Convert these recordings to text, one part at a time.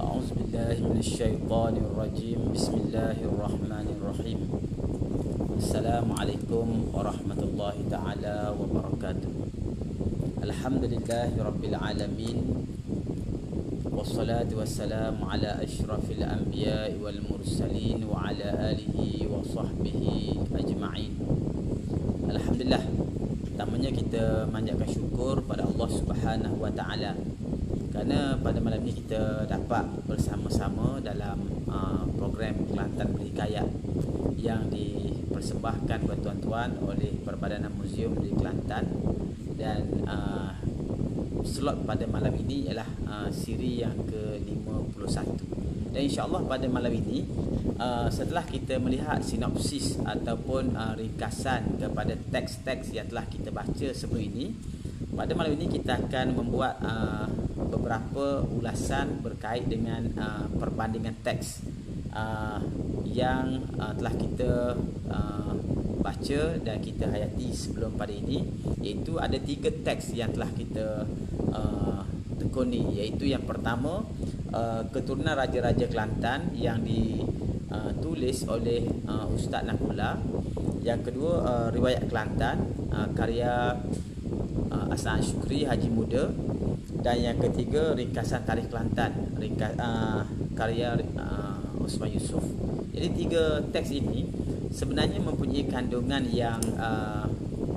أعوذ بالله من الشيطان الرجيم. بسم الله الرحمن الرحيم. السلام عليكم ورحمة الله تعالى وبركاته. الحمد لله رب العالمين، والصلاة والسلام على أشرف الأنبياء والمرسلين وعلى آله وصحبه أجمعين. Alhamdulillah, pertamanya kita manjatkan syukur pada Allah Subhanahu wa taala kerana pada malam ini kita dapat bersama-sama dalam program Kelantan Berhikayat yang dipersembahkan kepada tuan-tuan oleh Perbadanan Muzium di Kelantan. Dan slot pada malam ini ialah siri yang ke-51. Dan insya-Allah pada malam ini setelah kita melihat sinopsis ataupun ringkasan kepada teks-teks yang telah kita baca sebelum ini, pada malam ini kita akan membuat beberapa ulasan berkait dengan perbandingan teks yang telah kita baca dan kita hayati sebelum pada ini, iaitu ada 3 teks yang telah kita tekuni, iaitu yang pertama Keturunan Raja-Raja Kelantan yang ditulis oleh Ustaz Nakula. Yang kedua Riwayat Kelantan karya Hasan Syukri Haji Muda. Dan yang ketiga Ringkasan Tarikh Kelantan karya Osman Yusof. Jadi 3 teks ini sebenarnya mempunyai kandungan yang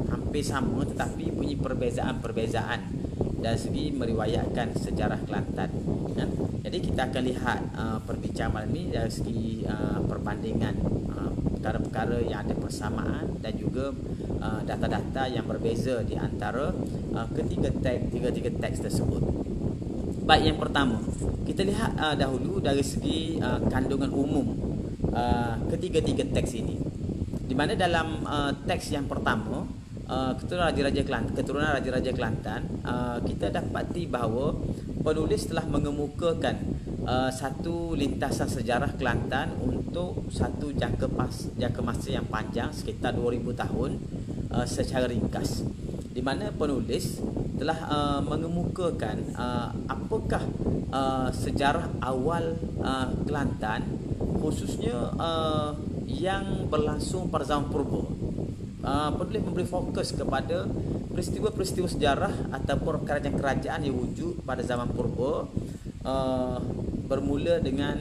hampir sama, tetapi punya perbezaan-perbezaan dari segi meriwayatkan sejarah Kelantan. Jadi kita akan lihat perbincangan malam ini dari segi perbandingan perkara-perkara yang ada persamaan dan juga data-data yang berbeza di antara tiga teks tersebut. Baik, yang pertama kita lihat dahulu dari segi kandungan umum ketiga-tiga teks ini, di mana dalam teks yang pertama Keturunan Raja-Raja Kelantan, kita dapati bahawa penulis telah mengemukakan satu lintasan sejarah Kelantan untuk satu jangka masa yang panjang sekitar 2000 tahun secara ringkas, di mana penulis telah mengemukakan apakah sejarah awal Kelantan, khususnya yang berlangsung pada zaman purba. Penulis memberi fokus kepada peristiwa-peristiwa sejarah ataupun kerajaan-kerajaan yang wujud pada zaman purba, bermula dengan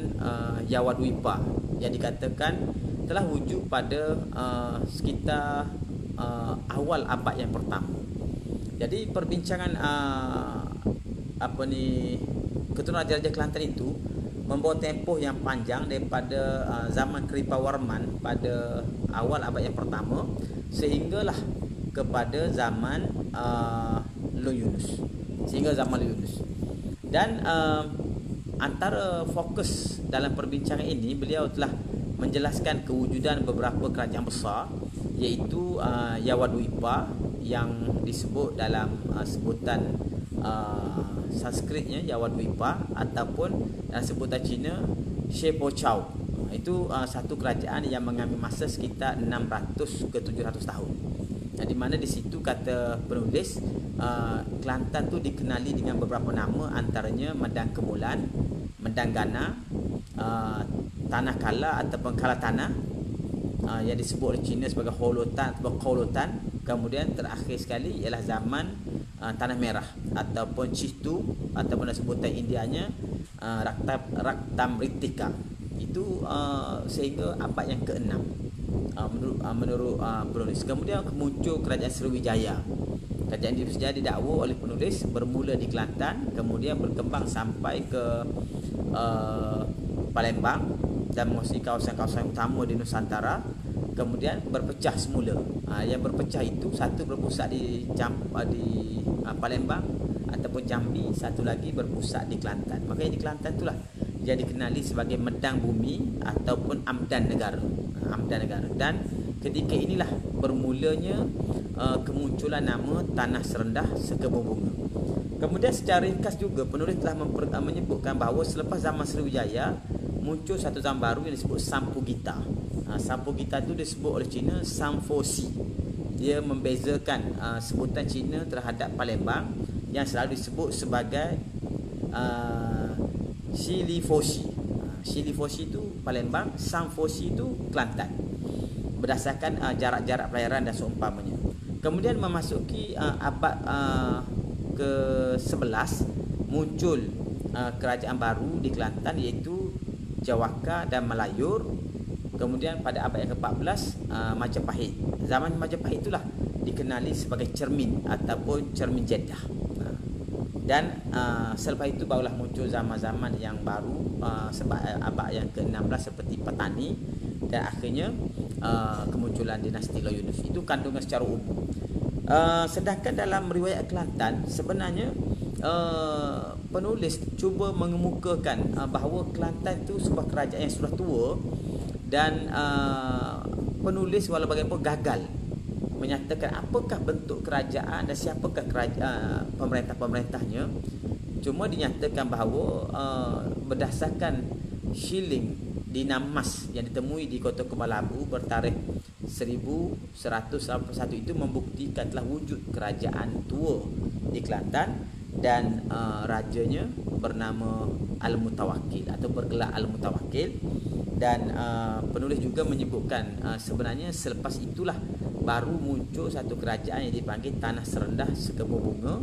Yawadwipa yang dikatakan telah wujud pada sekitar awal abad yang pertama. Jadi perbincangan Keturunan Raja-Raja Kelantan itu membawa tempoh yang panjang daripada zaman Kripawarman pada awal abad yang pertama sehinggalah kepada zaman Long Yunus, Dan antara fokus dalam perbincangan ini, beliau telah menjelaskan kewujudan beberapa kerajaan besar, iaitu Yawadwipa yang disebut dalam sebutan Sanskritnya Yawadwipa, ataupun dalam sebutan Cina Shepo Chao. Itu satu kerajaan yang mengambil masa sekitar 600 ke 700 tahun. Di mana di situ kata penulis Kelantan tu dikenali dengan beberapa nama, antaranya Medang Kemulan, Medang Gana, Tanah Kala ataupun Kala Tanah, yang disebut oleh Cina sebagai Holotan atau Kolotan. Kemudian terakhir sekali ialah zaman Tanah Merah ataupun Citu, ataupun sebutan Indianya Raktamritika. Itu sehingga abad yang ke-6 menurut penulis. Kemudian muncul Kerajaan Sriwijaya. Kerajaan Sriwijaya didakwa oleh penulis bermula di Kelantan, kemudian berkembang sampai ke Palembang dan menguasai kawasan-kawasan utama di Nusantara. Kemudian berpecah semula. Yang berpecah itu satu berpusat di Palembang ataupun Jambi, satu lagi berpusat di Kelantan. Makanya di Kelantan itulah yang dikenali sebagai Medang Bumi ataupun Amdan Negara. Dan ketika inilah bermulanya kemunculan nama Tanah Serendah Sekebun Bunga. Kemudian secara ringkas juga penulis telah menyebutkan bahawa selepas zaman Sriwijaya muncul satu zaman baru yang disebut Sampugita. Sampugita itu disebut oleh Cina Samfosi. Dia membezakan sebutan Cina terhadap Palembang yang selalu disebut sebagai Sili Fosi. Sili Fosi itu Palembang, Sang Fosi itu Kelantan. Berdasarkan jarak-jarak pelayaran dan seumpamanya. Kemudian memasuki abad ke-11 muncul kerajaan baru di Kelantan, iaitu Jawaka dan Melayur. Kemudian pada abad yang ke-14 Majapahit. Zaman Majapahit itulah dikenali sebagai cermin ataupun cermin Jeddah. Dan selepas itu barulah muncul zaman-zaman yang baru sebab abad yang ke-16 seperti Petani, dan akhirnya kemunculan dinasti Loyunus. Itu kandungan secara umum. Sedangkan dalam riwayat Kelantan sebenarnya penulis cuba mengemukakan bahawa Kelantan itu sebuah kerajaan yang sudah tua, dan penulis walau bagaimanapun gagal menyatakan apakah bentuk kerajaan dan siapakah pemerintah-pemerintahnya. Cuma dinyatakan bahawa berdasarkan shilling dinamas yang ditemui di Kota Kebalabu bertarikh 1191 itu membuktikan telah wujud kerajaan tua di Kelantan, dan rajanya bernama Al-Mutawakkil atau bergelar Al-Mutawakkil. Dan penulis juga menyebutkan sebenarnya selepas itulah baru muncul satu kerajaan yang dipanggil Tanah Serendah Sekebun Bunga,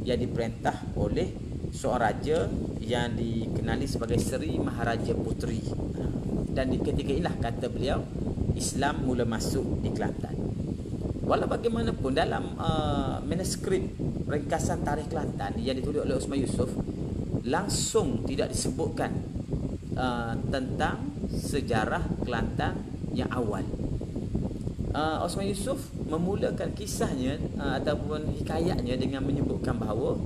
yang diperintah oleh seorang raja yang dikenali sebagai Seri Maharaja Puteri. Dan di ketika inilah, kata beliau, Islam mula masuk di Kelantan. Walau bagaimanapun dalam manuskrip ringkasan tarikh Kelantan yang ditulis oleh Osman Yusof langsung tidak disebutkan tentang sejarah Kelantan yang awal. Osman Yusof memulakan kisahnya ataupun hikayatnya dengan menyebutkan bahawa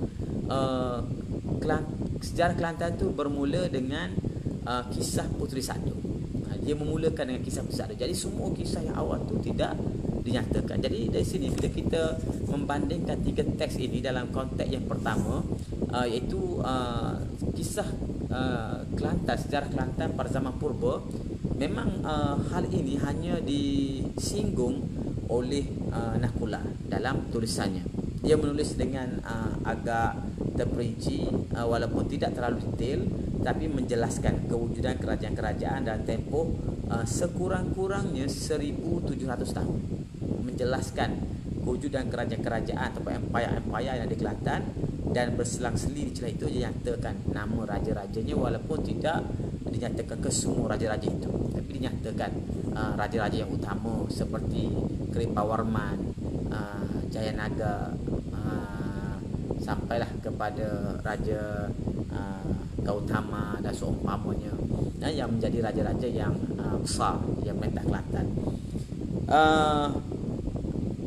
sejarah Kelantan itu bermula dengan kisah Puteri Sado. Dia memulakan dengan kisah Puteri Sado. Jadi semua kisah yang awal itu tidak dinyatakan. Jadi dari sini bila kita membandingkan tiga teks ini dalam konteks yang pertama, iaitu kisah Kelantan, sejarah Kelantan pada zaman purba, memang hal ini hanya disinggung oleh Nakula dalam tulisannya. Dia menulis dengan agak terperinci, walaupun tidak terlalu detail, tapi menjelaskan kewujudan kerajaan-kerajaan dan tempoh sekurang-kurangnya 1700 tahun. Menjelaskan kewujudan kerajaan-kerajaan atau empayar-empayar yang ada di Kelantan, dan berselang-seli di celah itu dia nyatakan nama raja-rajanya, walaupun tidak dinyatakan ke semua raja-raja itu, tapi dinyatakan raja-raja yang utama seperti Kripawarman, Jayanaga, sampailah kepada Raja Gautama dan seumpamanya, yang menjadi raja-raja yang besar yang merintah Kelantan.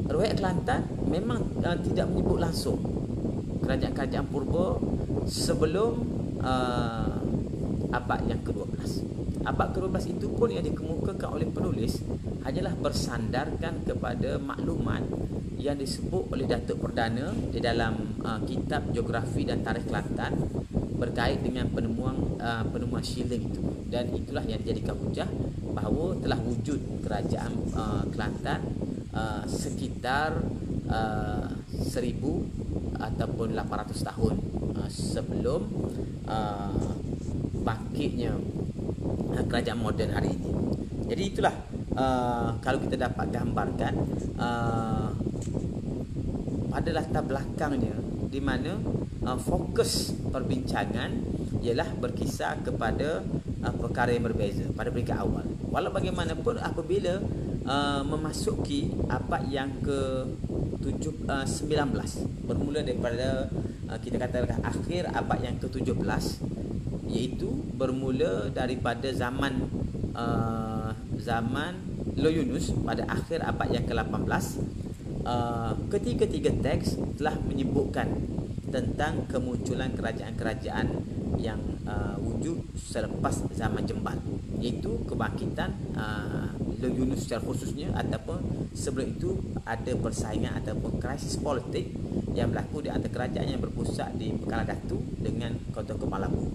Riwayat Kelantan memang tidak menyebut langsung kerajaan-kerajaan purba sebelum abad yang ke-12. Abad ke-12 itu pun yang dikemukakan oleh penulis hanyalah bersandarkan kepada maklumat yang disebut oleh Datuk Perdana di dalam kitab Geografi dan Tarikh Kelantan berkait dengan penemuan shilling itu. Dan itulah yang dijadikan hujah bahawa telah wujud kerajaan Kelantan sekitar 1000 ataupun 800 tahun sebelum bangkitnya kerajaan moden hari ini. Jadi itulah kalau kita dapat gambarkan pada latar belakangnya, di mana fokus perbincangan ialah berkisar kepada perkara yang berbeza pada peringkat awal. Walau bagaimanapun apabila memasuki abad yang ke-19, bermula daripada kita katakan akhir abad yang ke-17, iaitu bermula daripada zaman Loyunus pada akhir abad yang ke-18, ketiga-tiga teks telah menyebutkan tentang kemunculan kerajaan-kerajaan yang wujud selepas zaman Jembal, iaitu kebangkitan Loyunus secara khususnya, ataupun sebelum itu ada persaingan ataupun krisis politik yang berlaku di antara kerajaan yang berpusat di Pekanbagan Datu dengan Kota Kebalabu.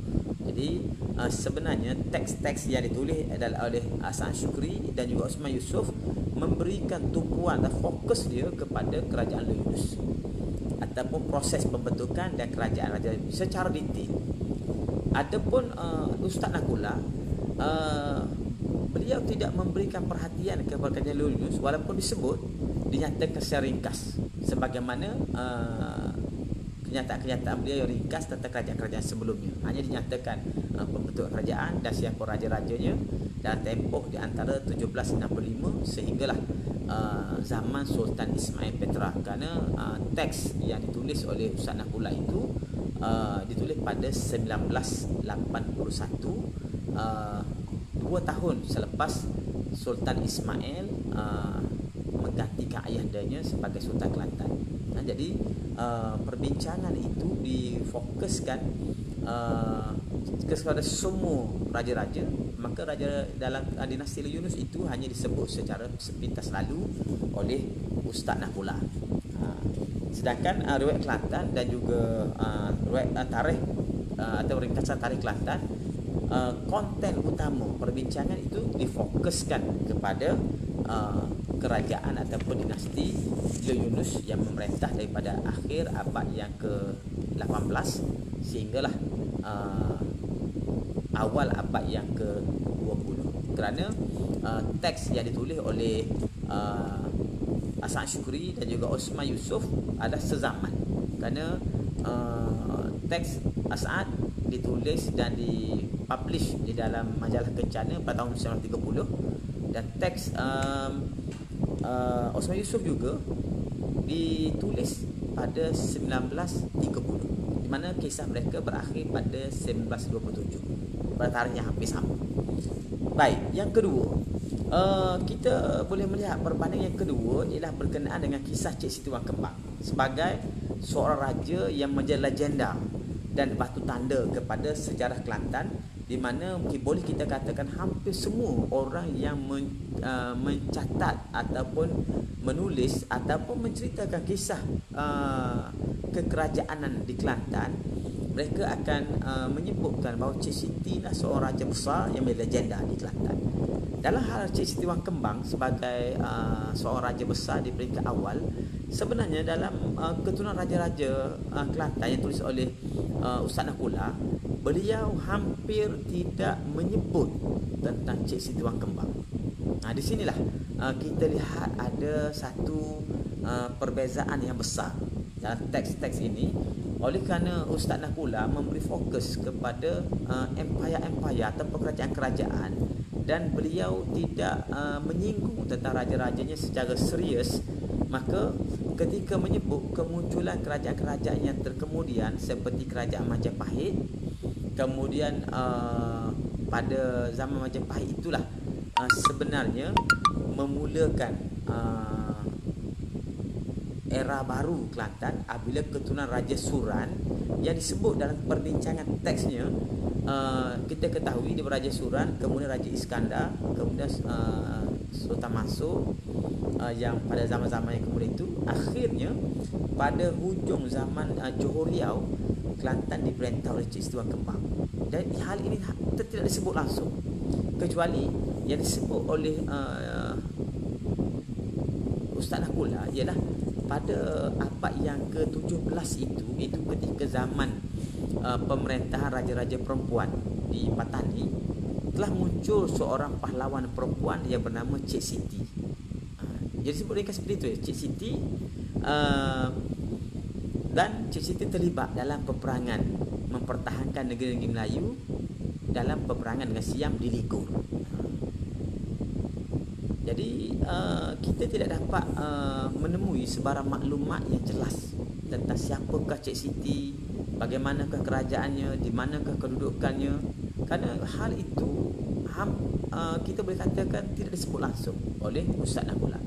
Jadi sebenarnya teks-teks yang ditulis oleh Hasan Syukri dan juga Osman Yusof memberikan tumpuan dan fokus dia kepada kerajaan Loyunus ataupun proses pembentukan dan kerajaan raja secara detail. Adapun Ustaz Nakula, beliau tidak memberikan perhatian kepada kajian Yunus, walaupun disebut dinyatakan secara ringkas sebagaimana kenyataan-kenyataan beliau yang ringkas tentang kerajaan-kerajaan sebelumnya. Hanya dinyatakan pembentukan kerajaan dan siapa raja-rajanya dan tempoh di antara 1765 sehinggalah zaman Sultan Ismail Petra. Kerana teks yang ditulis oleh Ustaz Nakula itu ditulis pada 1981, 2 tahun selepas Sultan Ismail menggantikan ayahandanya sebagai Sultan Kelantan. Jadi perbincangan itu difokuskan kepada semua raja-raja. Maka raja dalam dinasti Yunus itu hanya disebut secara sepintas lalu oleh Ustaz Nakula. Sedangkan riwayat Kelantan dan juga riwayat tarikh atau ringkasan tarikh Kelantan, konten utama perbincangan itu difokuskan kepada kerajaan ataupun dinasti Yunus yang memerintah daripada akhir abad yang ke-18 sehinggalah awal abad yang ke-20. Kerana teks yang ditulis oleh As'ad Syukri dan juga Osman Yusof adalah sezaman. Kerana teks As'ad ditulis dan dipublish di dalam majalah Kencana pada tahun 1930, dan teks Osman Yusof juga ditulis pada 1930, di mana kisah mereka berakhir pada 1927, pada tarikh yang hampir sama. Baik, yang kedua, kita boleh melihat perbandingan yang kedua ialah berkenaan dengan kisah Cik Siti Wang Kembang sebagai seorang raja yang menjadi legenda dan batu tanda kepada sejarah Kelantan, di mana boleh kita katakan hampir semua orang yang mencatat ataupun menulis ataupun menceritakan kisah kekerajaanan di Kelantan, mereka akan menyebutkan bahawa Cik Siti adalah seorang raja besar yang menjadi legenda di Kelantan. Dalam hal Cik Siti Wang Kembang sebagai seorang raja besar di peringkat awal, sebenarnya dalam keturunan raja-raja Kelantan yang tulis oleh Ustaz Nakula, beliau hampir tidak menyebut tentang Cik Siti Wang Kembang. Di sinilah kita lihat ada satu perbezaan yang besar dalam teks-teks ini, oleh kerana Ustaz Nakula memberi fokus kepada empayar-empayar atau kerajaan-kerajaan, dan beliau tidak menyinggung tentang raja-rajanya secara serius. Maka ketika menyebut kemunculan kerajaan-kerajaan yang terkemudian seperti kerajaan Majapahit, kemudian pada zaman Majapahit itulah sebenarnya memulakan era baru Kelantan apabila keturunan Raja Suran yang disebut dalam perbincangan teksnya. Kita ketahui di Raja Suran, kemudian Raja Iskandar, kemudian Sultan Mansur, yang pada zaman-zaman yang kemudian itu, akhirnya pada hujung zaman Johor Riau, Kelantan diperintah oleh Cik Siti Wang Kembang. Dan hal ini tidak disebut langsung, kecuali yang disebut oleh Ustaz Nakula ialah pada abad yang ke-17 itu ketika zaman pemerintahan raja-raja perempuan di Patani, telah muncul seorang pahlawan perempuan yang bernama Cik Siti. Jadi sebut mereka seperti itu, Cik Siti, dan Cik Siti terlibat dalam peperangan mempertahankan negeri-negeri Melayu dalam peperangan dengan Siam di Ligur. Jadi kita tidak dapat menemui sebarang maklumat yang jelas tentang siapakah Cik Siti, bagaimanakah kerajaannya, di manakah kedudukannya. Kerana hal itu kita boleh katakan tidak disebut langsung oleh Ustaz Nakula.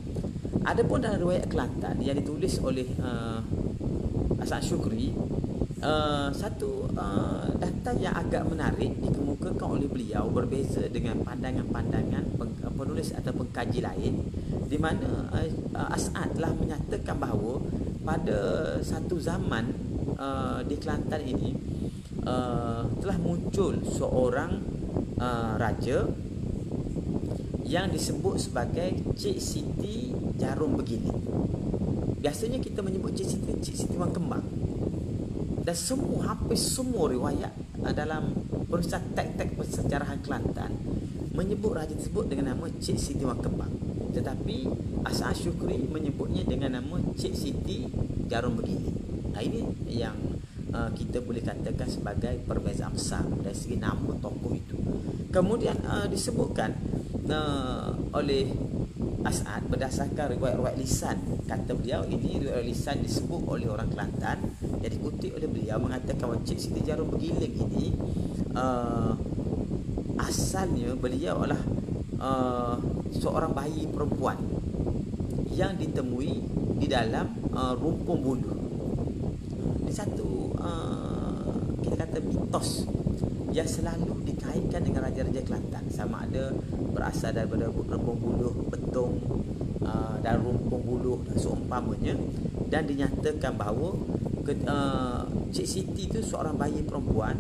Adapun dalam riwayat Kelantan yang ditulis oleh As'ad Syukri, satu data yang agak menarik dikemukakan oleh beliau berbeza dengan pandangan-pandangan penulis atau pengkaji lain, di mana As'ad telah menyatakan bahawa pada satu zaman di Kelantan ini telah muncul seorang raja yang disebut sebagai Cik Siti Jarum Begini. Biasanya kita menyebut Cik Siti Wang Kembang. Dan hampir semua riwayat dalam penulisan teks-teks persejarahan Kelantan menyebut raja tersebut dengan nama Cik Siti Wang Kembang, tetapi Hasan Syukri menyebutnya dengan nama Cik Siti Jarum Bergiling. Nah, ini yang kita boleh katakan sebagai perbezaan besar dari segi nama tokoh itu. Kemudian disebutkan oleh As'ad berdasarkan riwayat-riwayat lisan. Kata beliau, ini riwayat lisan disebut oleh orang Kelantan yang dikutip oleh beliau, mengatakan bahawa Cik Siti Jarum Bergiling ini asalnya beliau adalah seorang bayi perempuan yang ditemui di dalam rumpun bulu. Ini satu kita kata mitos yang selalu dikaitkan dengan raja-raja Kelantan, sama ada berasal daripada rumpun buluh, betung dan rumpun buluh dan seumpamanya, dan dinyatakan bahawa Cik Siti itu seorang bayi perempuan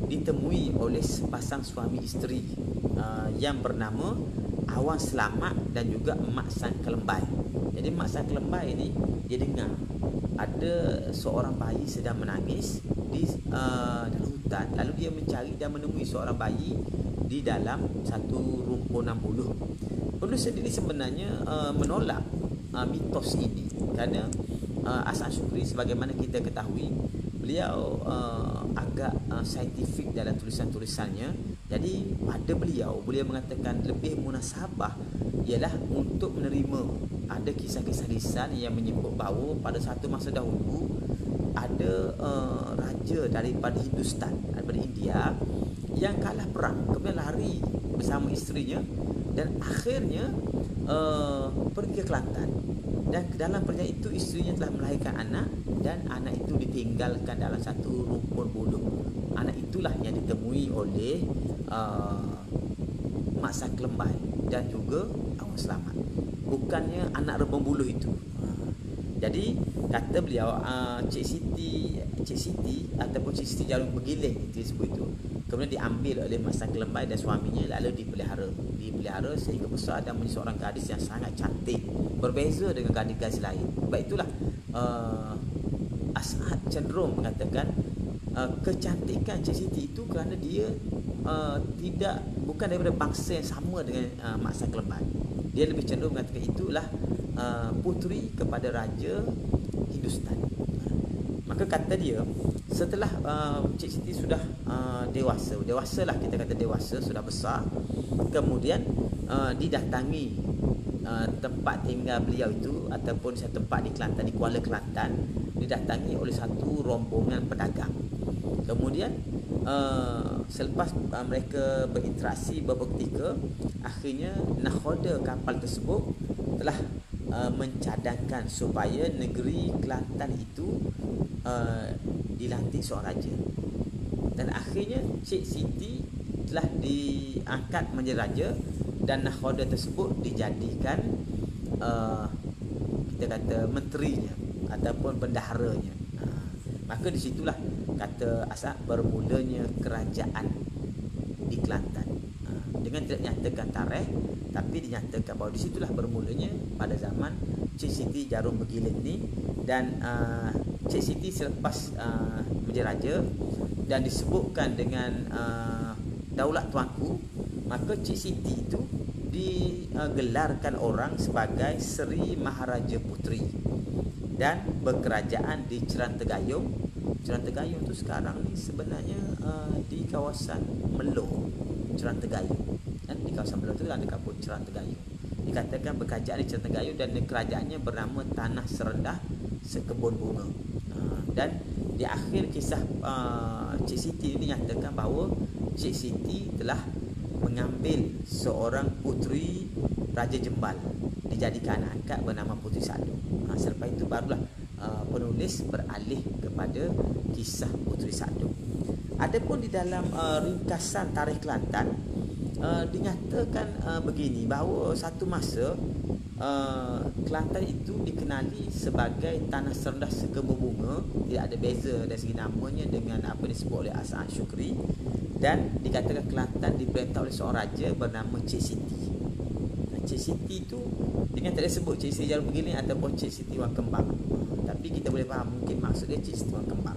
ditemui oleh sepasang suami isteri yang bernama Awan Selamat dan juga Mak Sang Kelembai. Jadi Mak Sang Kelembai ini dia dengar ada seorang bayi sedang menangis di dalam hutan, lalu dia mencari dan menemui seorang bayi di dalam satu rumpunan buluh. Penulis sendiri sebenarnya menolak mitos ini kerana Hasan Syukri sebagaimana kita ketahui beliau agak saintifik dalam tulisan-tulisannya. Jadi pada beliau mengatakan lebih munasabah ialah untuk menerima ada kisah-kisah lisan yang menyebut bahawa pada satu masa dahulu ada raja daripada Hindustan, daripada India, yang kalah perang, kemudian lari bersama isterinya dan akhirnya pergi ke Kelantan. Dan dalam perjalanan itu isterinya telah melahirkan anak, dan anak itu ditinggalkan dalam satu rumpun buluh. Anak itulah yang ditemui oleh Mak Sang Kelembai dan juga Awan Selamat, bukannya anak rumpun buluh itu. Jadi kata beliau Cik Siti ataupun Cik Siti Jarum Bergiling itu disebut itu, kemudian diambil oleh Mak Sang Kelembai dan suaminya, lalu dipelihara sehingga besar dan menjadi seorang gadis yang sangat cantik, berbeza dengan gadis-gadis lain. Sebab itulah As'ad cenderung mengatakan kecantikan Cik Siti itu kerana dia bukan daripada bangsa yang sama dengan Mak Sang Kelembai. Dia lebih cenderung mengatakan itulah puteri kepada raja Hindustan. Maka kata dia, setelah Cik Siti sudah dewasa lah, kita kata dewasa, sudah besar, kemudian didatangi tempat tinggal beliau itu ataupun satu tempat di Kelantan, di Kuala Kelantan, didatangi oleh satu rombongan pedagang. Kemudian selepas mereka berinteraksi beberapa ketika, akhirnya nakhoda kapal tersebut telah mencadangkan supaya negeri Kelantan itu dilantik seorang raja. Dan akhirnya Cik Siti telah diangkat menjadi raja dan nakhoda tersebut dijadikan kita kata menterinya ataupun bendaharanya. Maka disitulah kata As'ad bermulanya kerajaan di Kelantan. Dengan tidak nyatakan tarikh, tapi dinyatakan bahawa disitulah bermulanya pada zaman Cik Siti Jarum Bergiling ni. Dan Cik Siti selepas menjadi raja dan disebutkan dengan Daulat Tuanku, maka Cik Siti itu digelarkan orang sebagai Seri Maharaja Puteri dan berkerajaan di Cerantegayung. Cerantegayung itu sekarang ni sebenarnya di kawasan Melo, Cerantegayung. Dan di kawasan Melo itu ada kampung Cerantegayung. Dikatakan berkerajaan di Cerantegayung dan kerajaannya bernama Tanah Serendah Sekebun Bunga. Dan di akhir kisah Cik Siti ini nyatakan bahawa Cik Siti telah mengambil seorang puteri Raja Jembal, dijadikan anak angkat bernama Puteri Sadong. Selepas itu barulah penulis beralih kepada kisah Puteri Sadong. Adapun di dalam ringkasan tarikh Kelantan dinyatakan begini, bahawa satu masa Kelantan itu dikenali sebagai Tanah Serendah Sekebun Bunga. Tidak ada beza dari segi namanya dengan apa disebut oleh Hasan Syukri. Dan dikatakan Kelantan diperintah oleh seorang raja bernama Cik Siti. Cik Siti itu dengan tidak disebut Cik Siti Jarum Bergiling ataupun Cik Siti Wang Kembang, tapi kita boleh faham mungkin maksud dia Cik Siti Wang Kembang.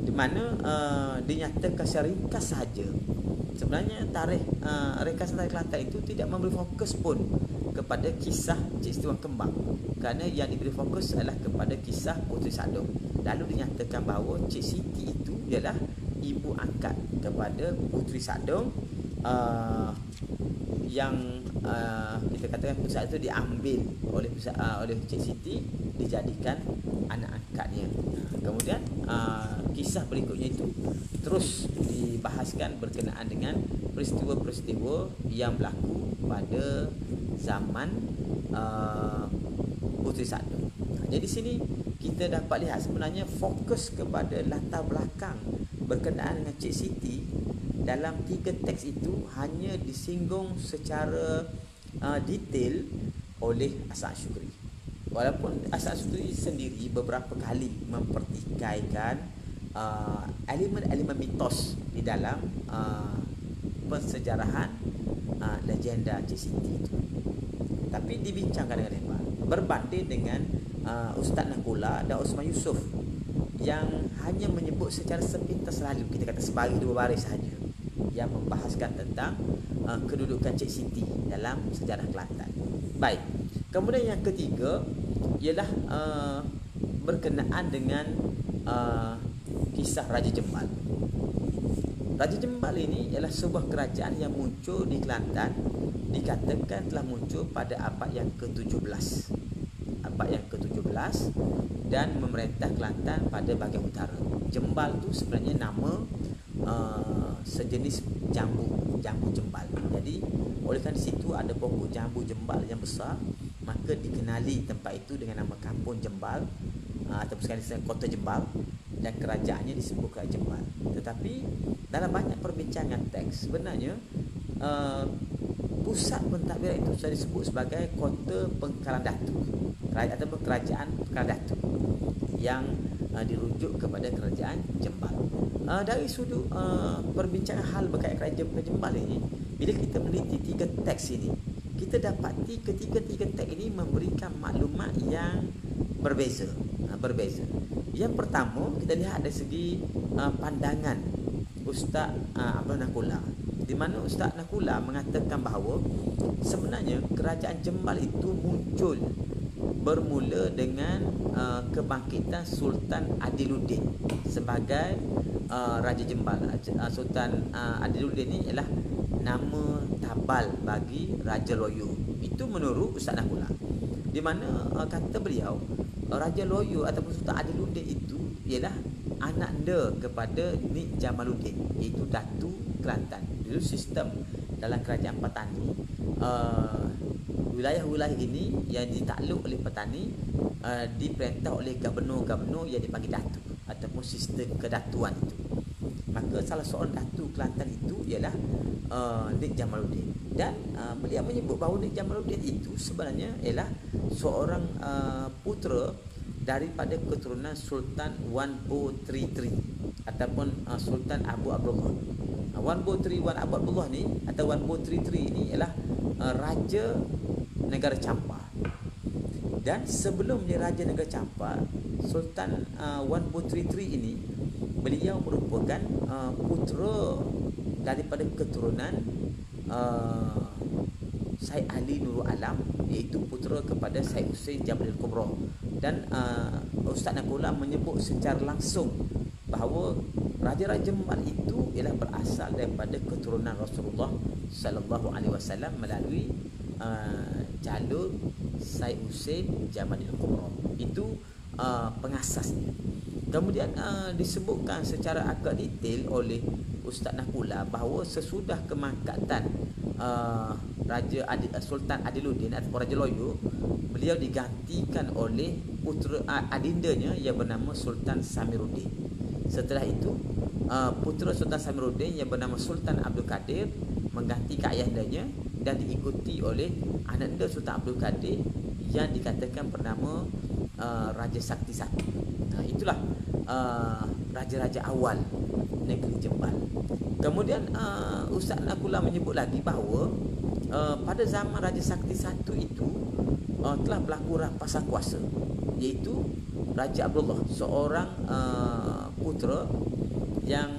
Di mana dinyatakan secara ringkas sahaja. Sebenarnya tarikh ringkasan tarikh Kelantan itu tidak memberi fokus pun kepada kisah Cik Siti Wang Kembang, kerana yang diberi fokus adalah kepada kisah Puteri Sadong. Lalu dinyatakan bahawa Cik Siti itu ialah ibu angkat kepada Puteri Sadong, yang kita katakan Puteri Sadong itu diambil oleh Cik Siti, dijadikan anak angkatnya. Kemudian kisah berikutnya itu terus dibahaskan berkenaan dengan peristiwa-peristiwa yang berlaku pada zaman Puteri Sadong. Jadi sini kita dapat lihat sebenarnya fokus kepada latar belakang berkenaan dengan Cik Siti dalam 3 teks itu hanya disinggung secara detail oleh Hasan Asyukri. Walaupun Hasan Asyukri sendiri beberapa kali mempertikaikan elemen-elemen mitos di dalam pensejarahan legenda Cik Siti itu. Tapi dibincangkan dengan hebat berbanding dengan Ustaz Nakula dan Osman Yusof yang hanya menyebut secara sepintas lalu, kita kata sebagai 2 baris sahaja, yang membahaskan tentang kedudukan Cik Siti dalam sejarah Kelantan. Baik. Kemudian yang ketiga ialah berkenaan dengan kisah Raja Jembal. Raja Jembal ini ialah sebuah kerajaan yang muncul di Kelantan, dikatakan telah muncul pada abad yang ke-17. Abad yang ke-17 dan memerintah Kelantan pada bahagian utara. Jembal tu sebenarnya nama sejenis jambu jembal. Jadi oleh kerana di situ ada pokok jambu jembal yang besar, maka dikenali tempat itu dengan nama Kampung Jembal ataupun sekali Kota Jembal, dan kerajaannya disebut Kerajaan Jembal. Tetapi dalam banyak perbincangan teks sebenarnya pusat pentadbiran itu sudah disebut sebagai Kota Pengkalan Datu ataupun Kerajaan Pengkalan Datu yang dirujuk kepada Kerajaan Jembal. Dari sudut perbincangan hal berkaitan Kerajaan Jembal ini, bila kita meneliti 3 teks ini, kita dapati ketiga-tiga teks ini memberikan maklumat yang berbeza. Yang pertama, kita lihat dari segi pandangan Ustaz Abdul Nakula, di mana Ustaz Nakula mengatakan bahawa sebenarnya Kerajaan Jembal itu muncul bermula dengan kebangkitan Sultan Adiluddin sebagai Raja Jembal. Sultan Adiluddin ini ialah nama tabal bagi Raja Loyo. Itu menurut Ustaz Nakula, di mana kata beliau Raja Loyo ataupun Sultan Adiluddin itu ialah anak anda kepada Nik Jamaluddin, iaitu Datu Kelantan. Dulu sistem dalam kerajaan petani, wilayah-wilayah ini yang ditakluk oleh petani diperintah oleh gubernur-gubernur yang dipanggil Datu ataupun sistem kedatuan itu. Maka salah seorang Datu Kelantan itu ialah Nik Jamaluddin, dan beliau menyebut bahawa Nik Jamaluddin itu sebenarnya ialah seorang putera daripada keturunan Sultan Wan Bo Tri Tri ataupun Sultan Abu Abdullah. Wan Bo Tri Wan Abu Abdullah ni atau Wan Bo Tri Tri ini ialah raja negara Champa. Dan sebelum dia raja negara Champa, Sultan Wan Bo Tri Tri ini beliau merupakan putera daripada keturunan Syed Ali Nurul Alam, iaitu putera kepada Syed Hussein Jabal Al-Kubra. Dan Ustaz Nakula menyebut secara langsung bahawa Raja-Raja Jembal itu ialah berasal daripada keturunan Rasulullah sallallahu alaihi wasallam melalui jalur Syed Hussein Jabal Al-Kubra. Itu pengasasnya. Kemudian disebutkan secara agak detail oleh Ustaz Nakula bahawa sesudah kemangkatan Sultan Adiluddin atau Raja Loyo, beliau digantikan oleh putera adindanya yang bernama Sultan Samiruddin. Setelah itu putera Sultan Samiruddin yang bernama Sultan Abdul Qadir menggantikan ayahnya dan diikuti oleh ananda Sultan Abdul Qadir yang dikatakan bernama Raja Sakti I. Itulah raja-raja awal negeri Jembal. Kemudian Ustaz Nakula menyebut lagi bahawa pada zaman Raja Sakti I itu telah berlaku rampasan kuasa, iaitu Raja Abdullah, seorang putera yang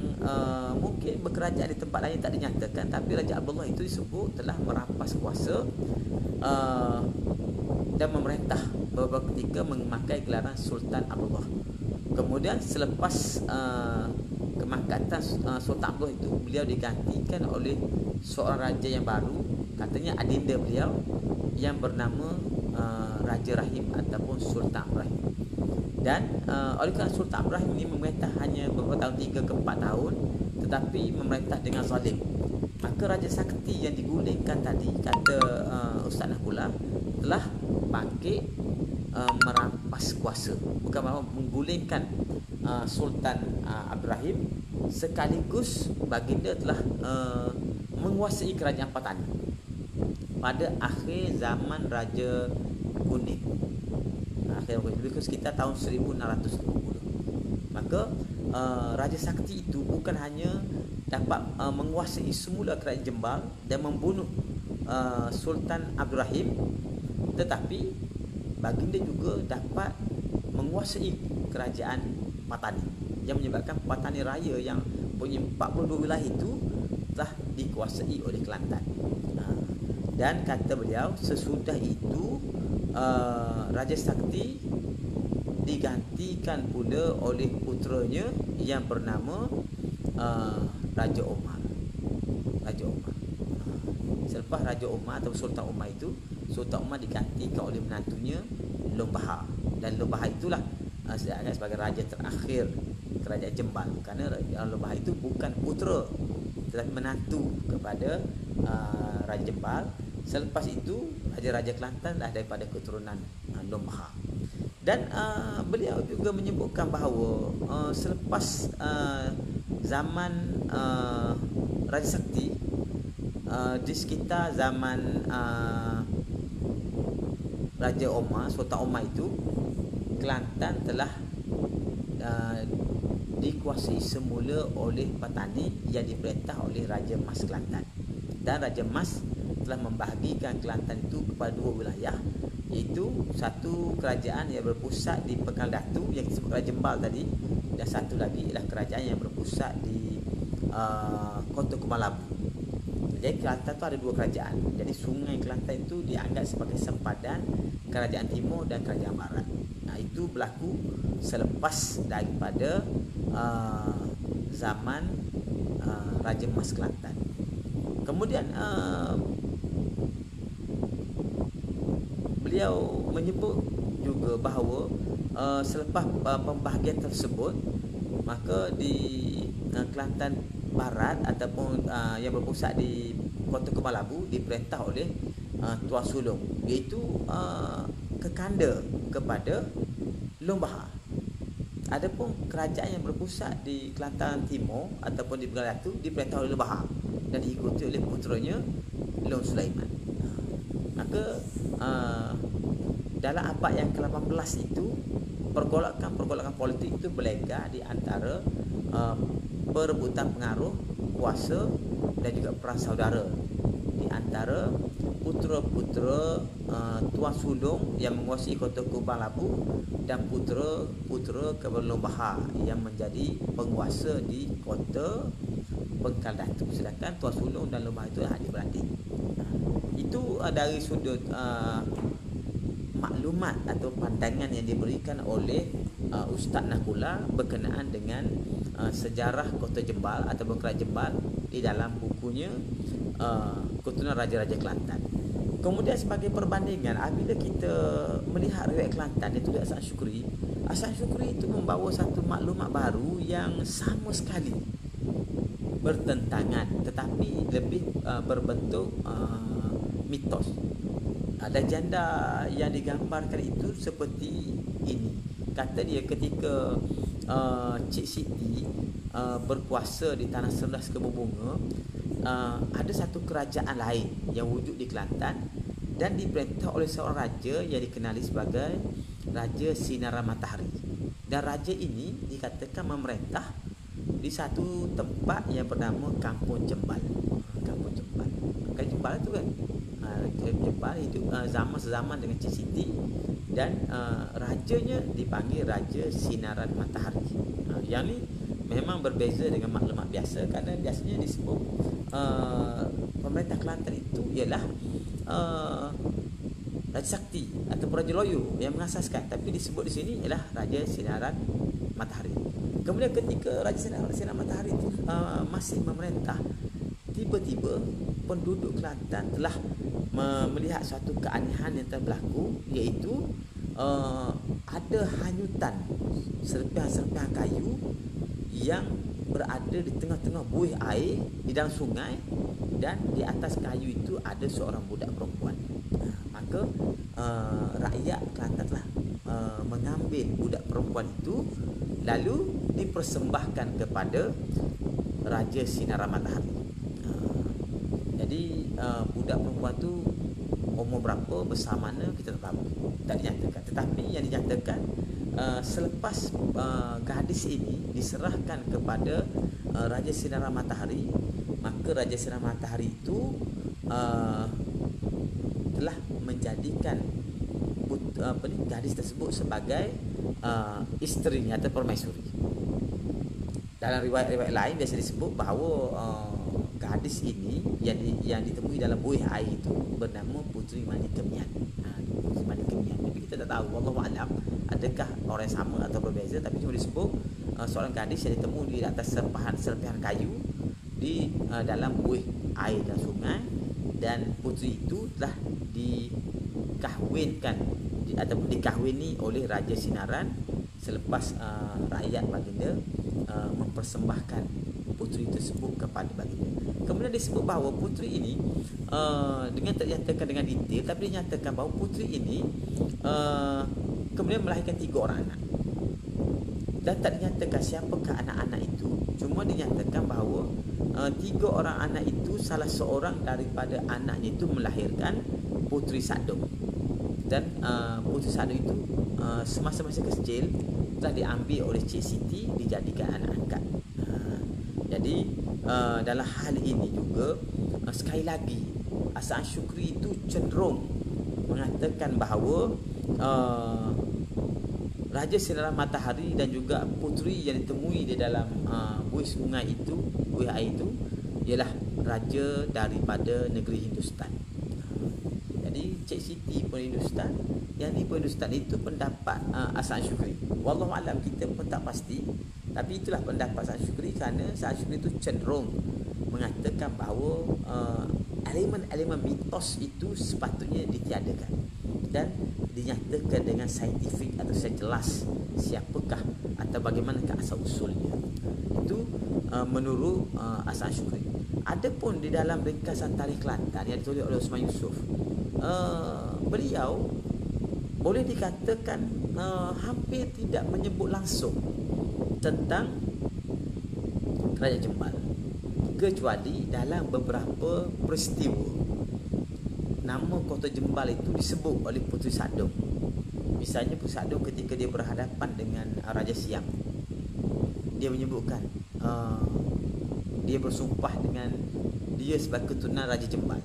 mungkin berkerajaan di tempat lain tak dinyatakan, tapi Raja Abdullah itu disebut telah merampas kuasa dan memerintah beberapa ketika memakai gelaran Sultan Abdullah. Kemudian selepas kemakatan Sultan Abdullah itu, beliau digantikan oleh seorang raja yang baru, katanya adinda beliau, yang bernama Raja Rahim ataupun Sultan Ibrahim. Dan oleh kerana Sultan Ibrahim ini memerintah hanya beberapa tahun, 3 ke 4 tahun, tetapi memerintah dengan zalim, maka Raja Sakti yang digulingkan tadi, kata Ustaz Nahbullah, telah bangkit merampas kuasa, bukan mahu menggulingkan Sultan Ibrahim, sekaligus baginda telah menguasai kerajaan Patani pada akhir zaman Raja Kuning, lebih sekitar tahun 1620. Maka Raja Sakti itu bukan hanya dapat menguasai semula kerajaan Jembal dan membunuh Sultan Abdul Rahim, tetapi baginda juga dapat menguasai kerajaan Patani, yang menyebabkan Patani Raya yang punya 42 wilayah itu telah dikuasai oleh Kelantan. Dan kata beliau, sesudah itu Raja Sakti digantikan pula oleh puteranya yang bernama Raja Omar. Selepas Raja Omar atau Sultan Omar itu, Sultan Omar digantikan oleh menantunya Long Bahar. Dan Long Bahar itulah saya anggap sebagai raja terakhir kerajaan Jembal, kerana Long Bahar itu bukan putera tetapi menantu kepada Raja Jembal. Selepas itu Raja-Raja Kelantan dah daripada keturunan Long Bahar. Dan beliau juga menyebutkan bahawa selepas zaman Raja Sakti, di sekitar zaman Raja Omar, Sultan Omar itu, Kelantan telah dikuasai semula oleh Patani yang diperintah oleh Raja Mas Kelantan. Dan Raja Mas telah membahagikan Kelantan itu kepada 2 wilayah, iaitu satu kerajaan yang berpusat di Pekal Datu yang disebut Raja Jembal tadi, dan satu lagi ialah kerajaan yang berpusat di Kota Kumalabu. Jadi Kelantan tu ada 2 kerajaan. Jadi Sungai Kelantan itu dianggap sebagai sempadan kerajaan timur dan kerajaan barat. Itu berlaku selepas daripada zaman Raja Mas Kelantan. Kemudian beliau menyebut juga bahawa selepas pembahagian tersebut, maka di Kelantan Barat ataupun yang berpusat di Kota Kumalabu diperintah oleh Tuan Sulong, iaitu kekanda kepada Long Bahar. Adapun kerajaan yang berpusat di Kelantan Timur ataupun di Pekal Datu diperintah oleh Long Bahar dan diikuti oleh puteranya Long Sulaiman. Maka dalam abad yang ke-18 itu, pergolakan politik itu berlega di antara perebutan pengaruh, kuasa dan juga perang saudara di antara putera-putera Tuan Sulong yang menguasai Kota Kumalabu dan putera kepada Long Bahar yang menjadi penguasa di Kota Pekal Datu. Sedangkan Tuan Sulong dan Long Bahar itu adik-beradik. Itu dari sudut maklumat atau pandangan yang diberikan oleh Ustaz Nahbullah berkenaan dengan sejarah Kota Jembal atau Kerajaan Jembal di dalam bukunya Keturunan Raja-Raja Kelantan. Kemudian sebagai perbandingan, apabila kita melihat riwayat Kelantan itu dari Hasan Syukri, Hasan Syukri itu membawa satu maklumat baru yang sama sekali bertentangan, tetapi lebih berbentuk mitos. Legenda yang digambarkan itu seperti ini. Kata dia, ketika Cik Siti berkuasa di tanah Sebelas Kebun Bunga, ada satu kerajaan lain yang wujud di Kelantan dan diperintah oleh seorang raja yang dikenali sebagai Raja Sinaran Matahari. Dan raja ini dikatakan memerintah di satu tempat yang bernama Kampung Jembal. Kampung Jembal. Kampung Jembal itu kan Jembal hidup zaman dengan Cik Siti, dan rajanya dipanggil Raja Sinaran Matahari. Yang ni memang berbeza dengan maklumat biasa, kerana biasanya disebut pemerintah Kelantan itu ialah Raja Sakti atau Raja Loyo yang mengasaskan, tapi disebut di sini ialah Raja Sinaran Matahari. Kemudian ketika Raja Sinaran Matahari itu masih memerintah, tiba-tiba penduduk Kelantan telah melihat suatu keanehan yang telah berlaku, iaitu ada hanyutan serpihan-serpihan kayu yang berada di tengah-tengah buih air di dalam sungai, dan di atas kayu itu ada seorang budak perempuan. Maka rakyat Kelantan telah mengambil budak perempuan itu lalu dipersembahkan kepada Raja Sinaran Matahari. Jadi budak perempuan tu umur berapa, besar mana, kita tak tahu, tak dinyatakan. Tetapi yang dinyatakan selepas gadis ini diserahkan kepada Raja Sinaran Matahari, maka Raja Sinaran Matahari itu telah menjadikan gadis tersebut sebagai isterinya atau permaisuri. Dalam riwayat-riwayat lain biasa disebut bahawa gadis ini yang ditemui dalam buih air itu bernama Puteri Manikemian. Puteri Manikemian. Tapi kita tak tahu, wallahu alam, adakah orang yang sama atau berbeza, tapi cuma disebut seorang gadis yang ditemui di atas serpihan kayu di dalam buih air dan sungai, dan puteri itu telah dikahwinkan ataupun dikahwini oleh Raja Sinaran selepas rakyat baginda mempersembahkan puteri tersebut kepada baginda. Kemudian disebut bahawa puteri ini dengan tak dinyatakan dengan detail, tapi dinyatakan bahawa puteri ini kemudian melahirkan 3 orang anak, dan tak dinyatakan siapakah anak-anak itu. Cuma dinyatakan bahawa 3 orang anak itu, salah seorang daripada anaknya itu melahirkan Puteri Sadong, dan Puteri Sadong itu semasa masih kecil telah diambil oleh Cik Siti dijadikan anak angkat. Jadi dalam hal ini juga sekali lagi Hasan Syukri itu cenderung mengatakan bahawa Raja Sinaran Matahari dan juga puteri yang ditemui di dalam buih sungai itu, buih air itu, ialah raja daripada negeri Hindustan. Jadi Cik Siti pun Hindustan, yang ni pun Hindustan. Itu pendapat Hasan Syukri. Wallahu alam, kita pun tak pasti, tapi itulah pendapat Hasan Syukri, kerana Hasan Syukri itu cenderung mengatakan bahawa elemen-elemen mitos itu sepatutnya ditiadakan dan dinyatakan dengan saintifik atau secara jelas siapakah atau bagaimanakah asal usulnya. Itu menurut Hasan Syukri. Adapun di dalam ringkasan tarikh Kelantan yang ditulis oleh Osman Yusof, beliau boleh dikatakan hampir tidak menyebut langsung tentang Kerajaan Jembal, kecuali dalam beberapa peristiwa nama kota Jembal itu disebut oleh Puteri Sadong. Misalnya Puteri Sadong ketika dia berhadapan dengan Raja Siam, dia menyebutkan dia bersumpah dengan dia sebagai keturunan Raja Jembal.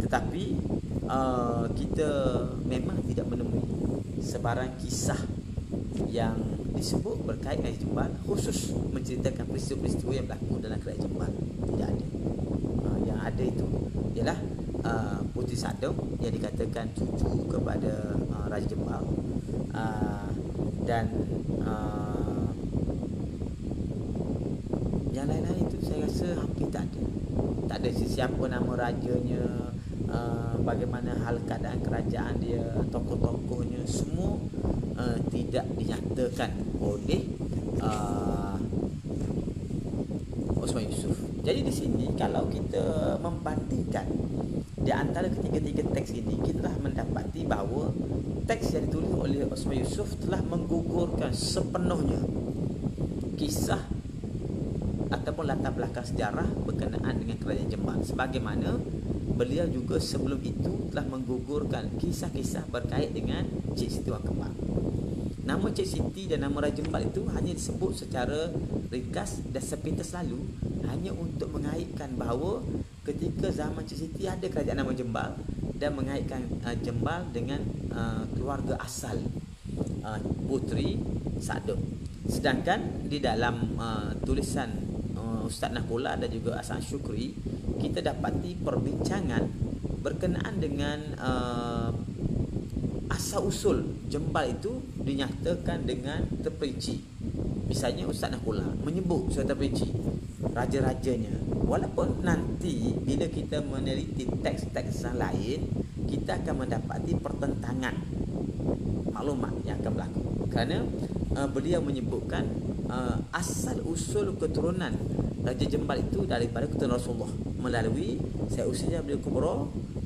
Tetapi kita memang tidak menemui sebarang kisah yang disebut berkait dengan Jembal, khusus menceritakan peristiwa-peristiwa yang berlaku dalam Kerajaan Jembal. Tidak ada. Yang ada itu ialah Puteri Sadong yang dikatakan cucu kepada Raja Jembal, dan yang lain-lain itu saya rasa hampir tak ada. Tak ada siapa nama rajanya, bagaimana hal keadaan kerajaan dia, tokoh-tokohnya, semua tidak dinyatakan oleh Osman Yusof. Jadi di sini kalau kita membandingkan di antara ketiga-tiga teks ini, kita telah mendapati bahawa teks yang ditulis oleh Osman Yusof telah menggugurkan sepenuhnya kisah ataupun latar belakang sejarah berkenaan dengan Kerajaan Jembal, sebagaimana beliau juga sebelum itu telah menggugurkan kisah-kisah berkait dengan Cik Siti Wang Kembar. Nama Cik Siti dan nama Raja Jembal itu hanya disebut secara ringkas dan sepintas lalu, hanya untuk mengaitkan bahawa ketika zaman Cik Siti ada kerajaan nama Jembal, dan mengaitkan Jembal dengan keluarga asal Puteri Sadong. Sedangkan di dalam tulisan Ustaz Nakula dan juga Hasan Syukri, kita dapati perbincangan berkenaan dengan asal usul jembal itu dinyatakan dengan terperinci. Misalnya Ustaz Nakula menyebut secara terperinci raja-rajanya, walaupun nanti bila kita meneliti teks-teks yang lain, kita akan mendapati pertentangan maklumat yang akan berlaku, kerana beliau menyebutkan asal usul keturunan Raja Jembal itu daripada keturunan Rasulullah melalui Sayyid Usaijah beliau Kubra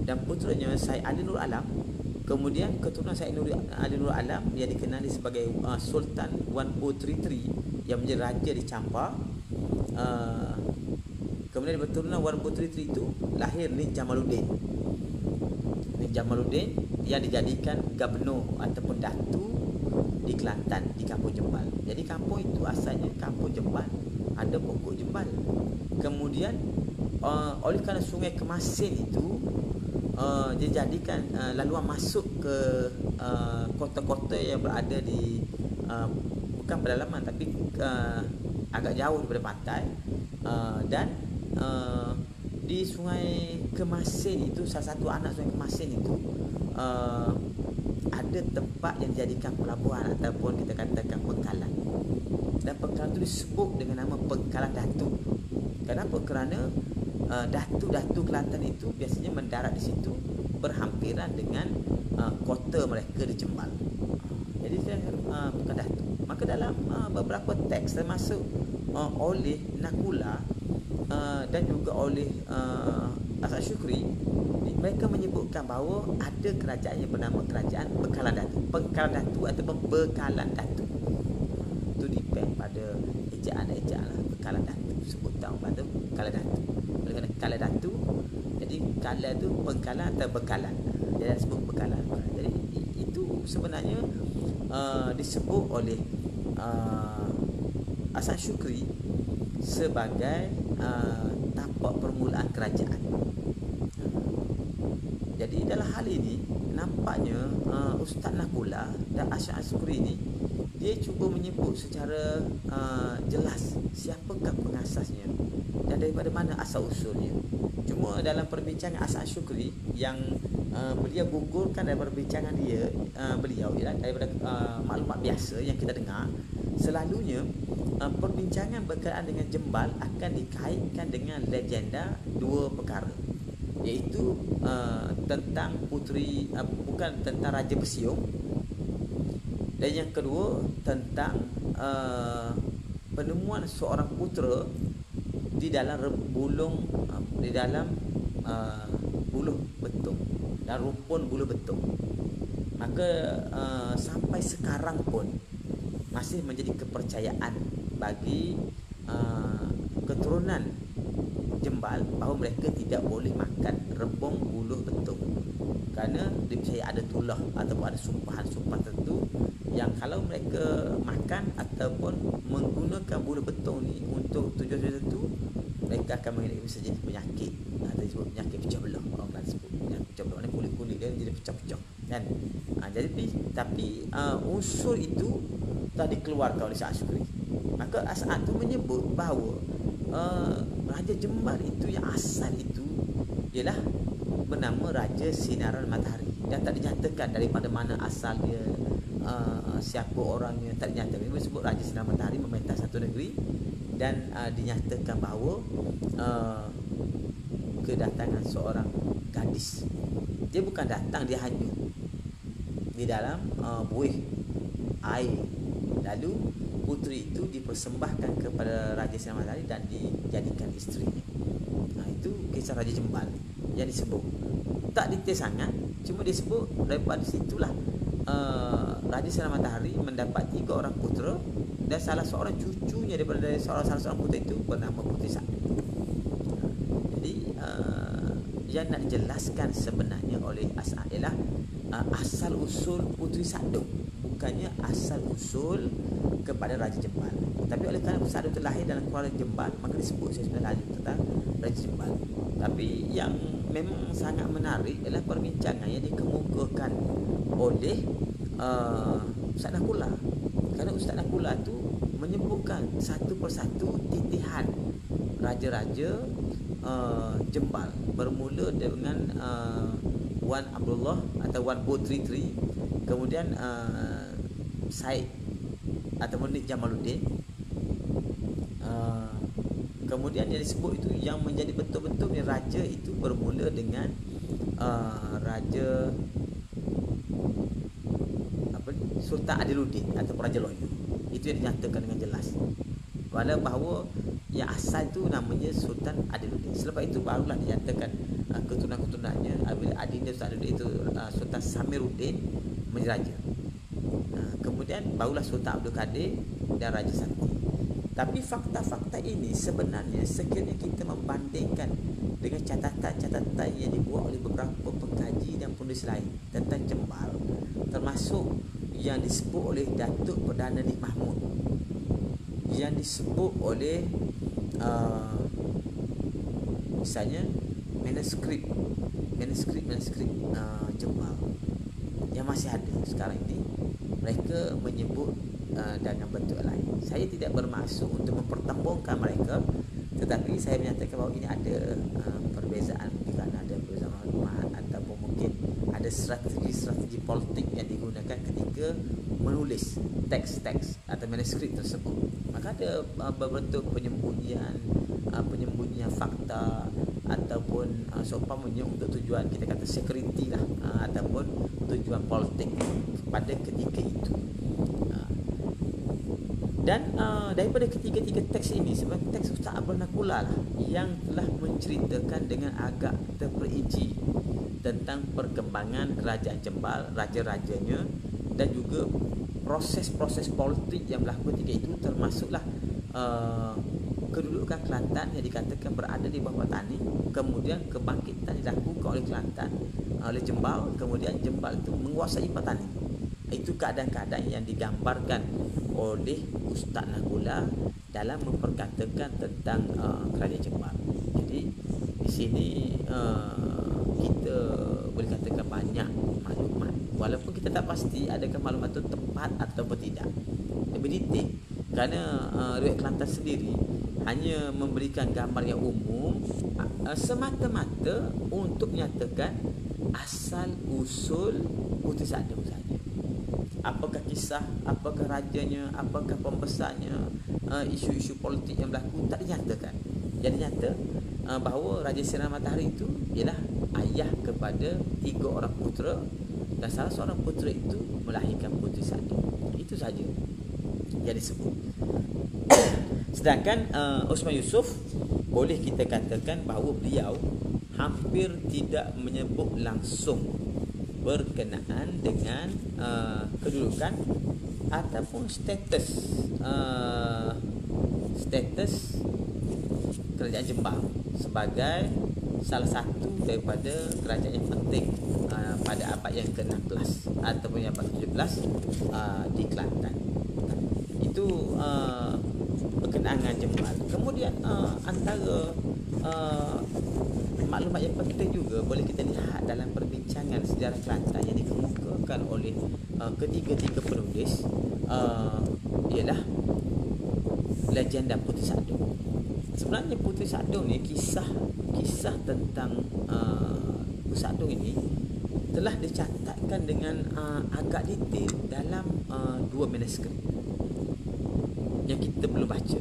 dan putranya Sayyid Ali Nur Alam. Kemudian keturunan Sayyid Ali Nur Alam yang dikenali sebagai Sultan 1433 yang menjadi raja di Champa. Kemudian dari keturunan 1433 itu lahir Nik Jamaluddin. Nik Jamaluddin yang dijadikan gubernur ataupun datu di Kelantan, di Kampung Jembal. Jadi kampung itu asalnya Kampung Jembal, ada pokok jembal. Kemudian oleh kerana Sungai Kemasin itu dijadikan laluan masuk ke kota-kota yang berada di bukan pedalaman tapi agak jauh daripada pantai, dan di Sungai Kemasin itu, salah satu anak Sungai Kemasin itu ada tempat yang dijadikan pelabuhan ataupun kita katakan pengkalan, dan pengkalan itu disebut dengan nama Pengkalan Datu. Kenapa? Kerana datu-datu Kelantan itu biasanya mendarat di situ berhampiran dengan kota mereka di Jembal. Jadi saya bukan datu. Maka dalam beberapa teks termasuk oleh Nakula dan juga oleh Hasan Syukri, mereka menyebutkan bahawa ada kerajaan yang bernama Kerajaan Bekalan Datu, Pengkalan Datu ataupun Bekalan Datu. Itu depend pada ejaan-ejaan lah. Bekalan Datu, sebutan pada Bekalan Datu. Oleh kerana Kala Datu, jadi Kala itu pengkalan atau bekalan. Dia sebut bekalan. Jadi itu sebenarnya disebut oleh Hasan Syukri sebagai tapak permulaan kerajaan. Jadi dalam hal ini nampaknya Ustaz Nakula dan Hasan Syukri ini dia cuba menyebut secara jelas siapakah pengasasnya dan daripada mana asal usulnya. Cuma dalam perbincangan Hasan Syukri yang beliau gugurkan daripada perbincangan beliau ialah daripada maklumat biasa yang kita dengar, selalunya perbincangan berkaitan dengan Jembal akan dikaitkan dengan legenda dua perkara, iaitu tentang puteri bukan tentang Raja Besiung, dan yang kedua tentang penemuan seorang putera di dalam bulung buluh betung dan rumpun buluh betung. Maka sampai sekarang pun masih menjadi kepercayaan bagi keturunan Jembal bahawa mereka tidak boleh makan rebung buluh betung, kerana dipercaya ada tulah ataupun ada sumpahan-sumpahan tertentu yang kalau mereka makan ataupun menggunakan buluh betung ni untuk tujuan tertentu, mereka akan bisa jadi penyakit atau disebut penyakit pecah belah. Orang Melayu sebut penyakit pecah belah, kulit-kulit dia jadi pecah-pecah kan. Jadi tapi unsur itu telah dikeluarkan oleh Hasan Syukri. Maka As'ad tu menyebut bahawa Raja Jembal itu yang asal itu ialah bernama Raja Sinaran Matahari, dan tak dinyatakan daripada mana asal dia, siapa orangnya, tak dinyatakan. Dia disebut Raja Sinaran Matahari memerintah satu negeri, dan dinyatakan bahawa kedatangan seorang gadis. Dia bukan datang, dia hanyut di dalam buih air. Lalu puteri itu dipersembahkan kepada Raja Sinaran Matahari dan dijadikan isterinya. Itu kisah Raja Jembal yang disebut. Tak detail sangat, cuma disebut daripada situlah Raja Sinaran Matahari mendapat 3 orang putera, dan salah seorang cucunya daripada salah seorang putera itu bernama Puteri Sakti. Jadi yang nak dijelaskan sebenarnya oleh As'ad ialah asal usul Puteri Sakdum, bukannya asal usul kepada Raja Jembal. Tapi oleh kerana Sakdum terlahir dalam keluarga Jembal, maka disebut sebenarnya tentang Raja Jembal. Tapi yang memang sangat menarik adalah perbincangan yang dikemukakan oleh Ustaz Nakula. Kerana Ustaz Nakula tu menyebutkan satu persatu titihan raja-raja Jembal, bermula dengan Wan Abdullah atau Wan Putri, kemudian Said ataupun Jamaluddin. Kemudian yang disebut itu yang menjadi betul-betul raja itu bermula dengan Raja Sultan Adiluddin atau Raja Loyo. Itu yang dinyatakan dengan jelas. Walaupun bahawa yang asal itu namanya Sultan Adiluddin. Selepas itu barulah dinyatakan keturunan-keturunannya apabila adinda Sultan Adiluddin itu Sultan Samiruddin menjadi raja. Kemudian barulah Sultan Abdul Qadir dan Raja Sakti. Tapi fakta-fakta ini sebenarnya sekiranya kita membandingkan dengan catatan-catatan yang dibuat oleh beberapa pengkaji dan penulis lain tentang Jembal, termasuk yang disebut oleh Datuk Perdana Nik Mahmud, yang disebut oleh misalnya manuskrip Jembal yang masih ada sekarang ini, mereka menyebut dengan bentuk lain. Saya tidak bermaksud untuk mempertembungkan mereka, tetapi saya menyatakan bahawa ini ada perbezaan, kerana ada perbezaan maklumat ataupun mungkin ada strategi politik yang digunakan ketika menulis teks-teks atau manuskrip tersebut. Maka ada berbentuk penyembunyian fakta ataupun seumpamanya untuk tujuan kita kata security lah, ataupun tujuan politik pada ketika itu. Dan daripada ketiga-tiga teks ini, sebenarnya teks Ustaz Abdul Nakula lah yang telah menceritakan dengan agak terperinci tentang perkembangan kerajaan Jembal, raja-rajanya, dan juga proses-proses politik yang berlaku ketika itu, termasuklah kedudukan Kelantan yang dikatakan berada di bawah Patani, kemudian kebangkitan dilakukan oleh Kelantan, oleh Jembal, kemudian Jembal itu menguasai Patani. Itu keadaan-keadaan yang digambarkan oleh Ustaz Nakula dalam memperkatakan tentang kerajaan Jembal. Jadi di sini kita boleh katakan banyak maklumat, walaupun kita tak pasti adakah maklumat itu tepat atau tidak, lebih detail, kerana riwayat Kelantan sendiri hanya memberikan gambar yang umum semata-mata untuk menyatakan asal usul Puteri Sagedung saja. Apakah kisah, apakah rajanya, apakah pembesarnya, isu-isu politik yang berlaku tak dinyatakan. Jadi nyata bahawa Raja Sinar Matahari itu ialah ayah kepada 3 orang putera, dan salah seorang putera itu melahirkan Puteri Sagedung. Itu saja yang disebut. Sedangkan Osman Yusof boleh kita katakan bahawa beliau hampir tidak menyebut langsung berkenaan dengan kedudukan ataupun status kerajaan Jembal sebagai salah satu daripada kerajaan yang penting pada abad yang ke-16 ataupun yang abad ke-17 di Kelantan. Itu berkenaan dengan Jembal. Kemudian antara maklumat yang penting juga boleh kita lihat dalam perbincangan sejarah Kelantan yang dikemukakan oleh ketiga-tiga penulis, ialah legenda Puteri Sagedung. Sebenarnya Puteri Sagedung ni kisah tentang Puteri Sagedung ini telah dicatatkan dengan agak detail dalam 2 manuskrip yang kita belum baca.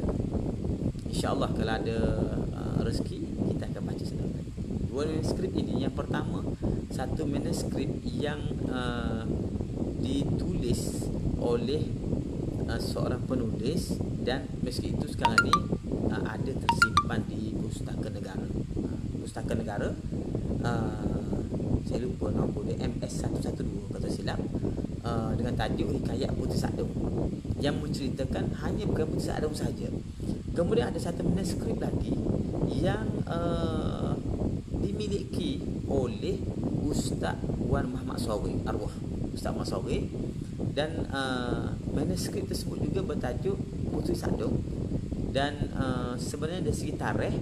InsyaAllah kalau ada rezeki kita akan baca sedikit. 2 manuskrip ini, yang pertama satu manuskrip yang ditulis oleh seorang penulis, dan meski itu sekarang ni ada tersimpan di Pustaka Negara. Pustaka Negara, saya lupa nombor dia, MS112 kata silap, dengan tajuk Hikayat Puteri Sagedung, yang menceritakan hanya bukan Puteri Sagedung saja. Kemudian ada satu manuskrip lagi yang dimiliki oleh Ustaz Wan Muhammad Sawi, arwah Ustaz Muhammad Sawi, dan manuskrip tersebut juga bertajuk Puteri Sagedung. Dan sebenarnya dari segi tarikh,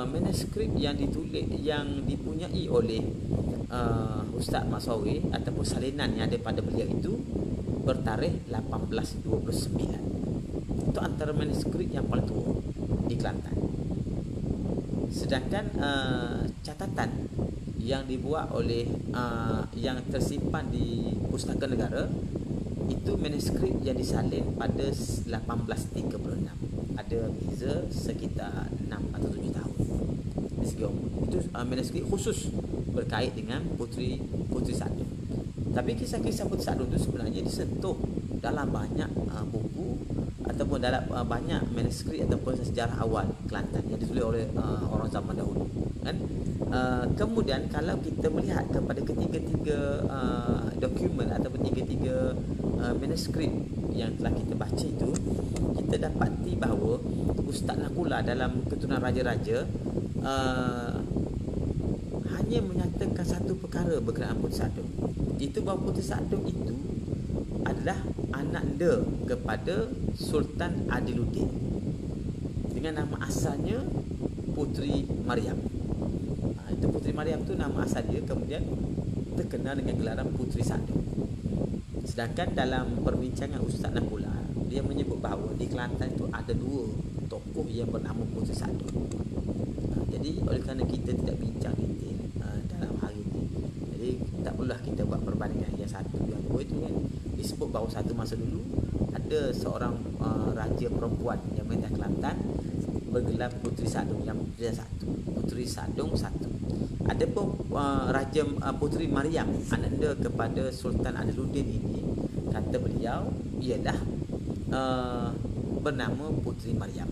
manuskrip yang ditulis, yang dipunyai oleh Ustaz Masawi ataupun salinan yang ada pada beliau itu bertarikh 1829. itu antara manuskrip yang paling tua di Kelantan. Sedangkan catatan yang dibuat oleh yang tersimpan di Pustaka Negara itu manuskrip yang disalin pada 1836. Ada beza sekitar 6 atau 7 tahun dari segi umur. Itu manuskrip khusus berkait dengan Puteri Sadong. Tapi kisah-kisah Puteri Sadong itu sebenarnya disentuh dalam banyak buku ataupun dalam banyak manuskrip ataupun sejarah awal Kelantan yang ditulis oleh orang zaman dahulu, kan. Kemudian kalau kita melihat kepada ketiga-tiga dokumen ataupun tiga-tiga manuskrip yang telah kita baca itu, kita dapati bahawa Ustaz Nakula dalam Keturunan Raja-Raja hanya menyatakan satu perkara berkenaan Puteri Sadong, itu bahawa Puteri Sadong itu adalah anak anda kepada Sultan Adiluddin dengan nama asalnya Puteri Mariam. Itu Puteri Mariam tu nama asal dia, kemudian terkenal dengan gelaran Puteri Sadong. Sedangkan dalam perbincangan Ustaz Nakula, dia menyebut bahawa di Kelantan itu ada dua tokoh yang bernama Puteri Sadong. Jadi oleh kerana kita tidak bincang detail dalam hari ini, jadi tak perlulah kita buat perbandingan yang satu yang dua itu, kan. Disebut bahawa satu masa dulu ada seorang raja perempuan yang menentang Kelantan bergelar Puteri Sadong yang satu, Puteri Sadong satu. Ada pun Raja Puteri Mariam, ananda kepada Sultan Adiluddin ini, kata beliau ialah bernama Puteri Mariam.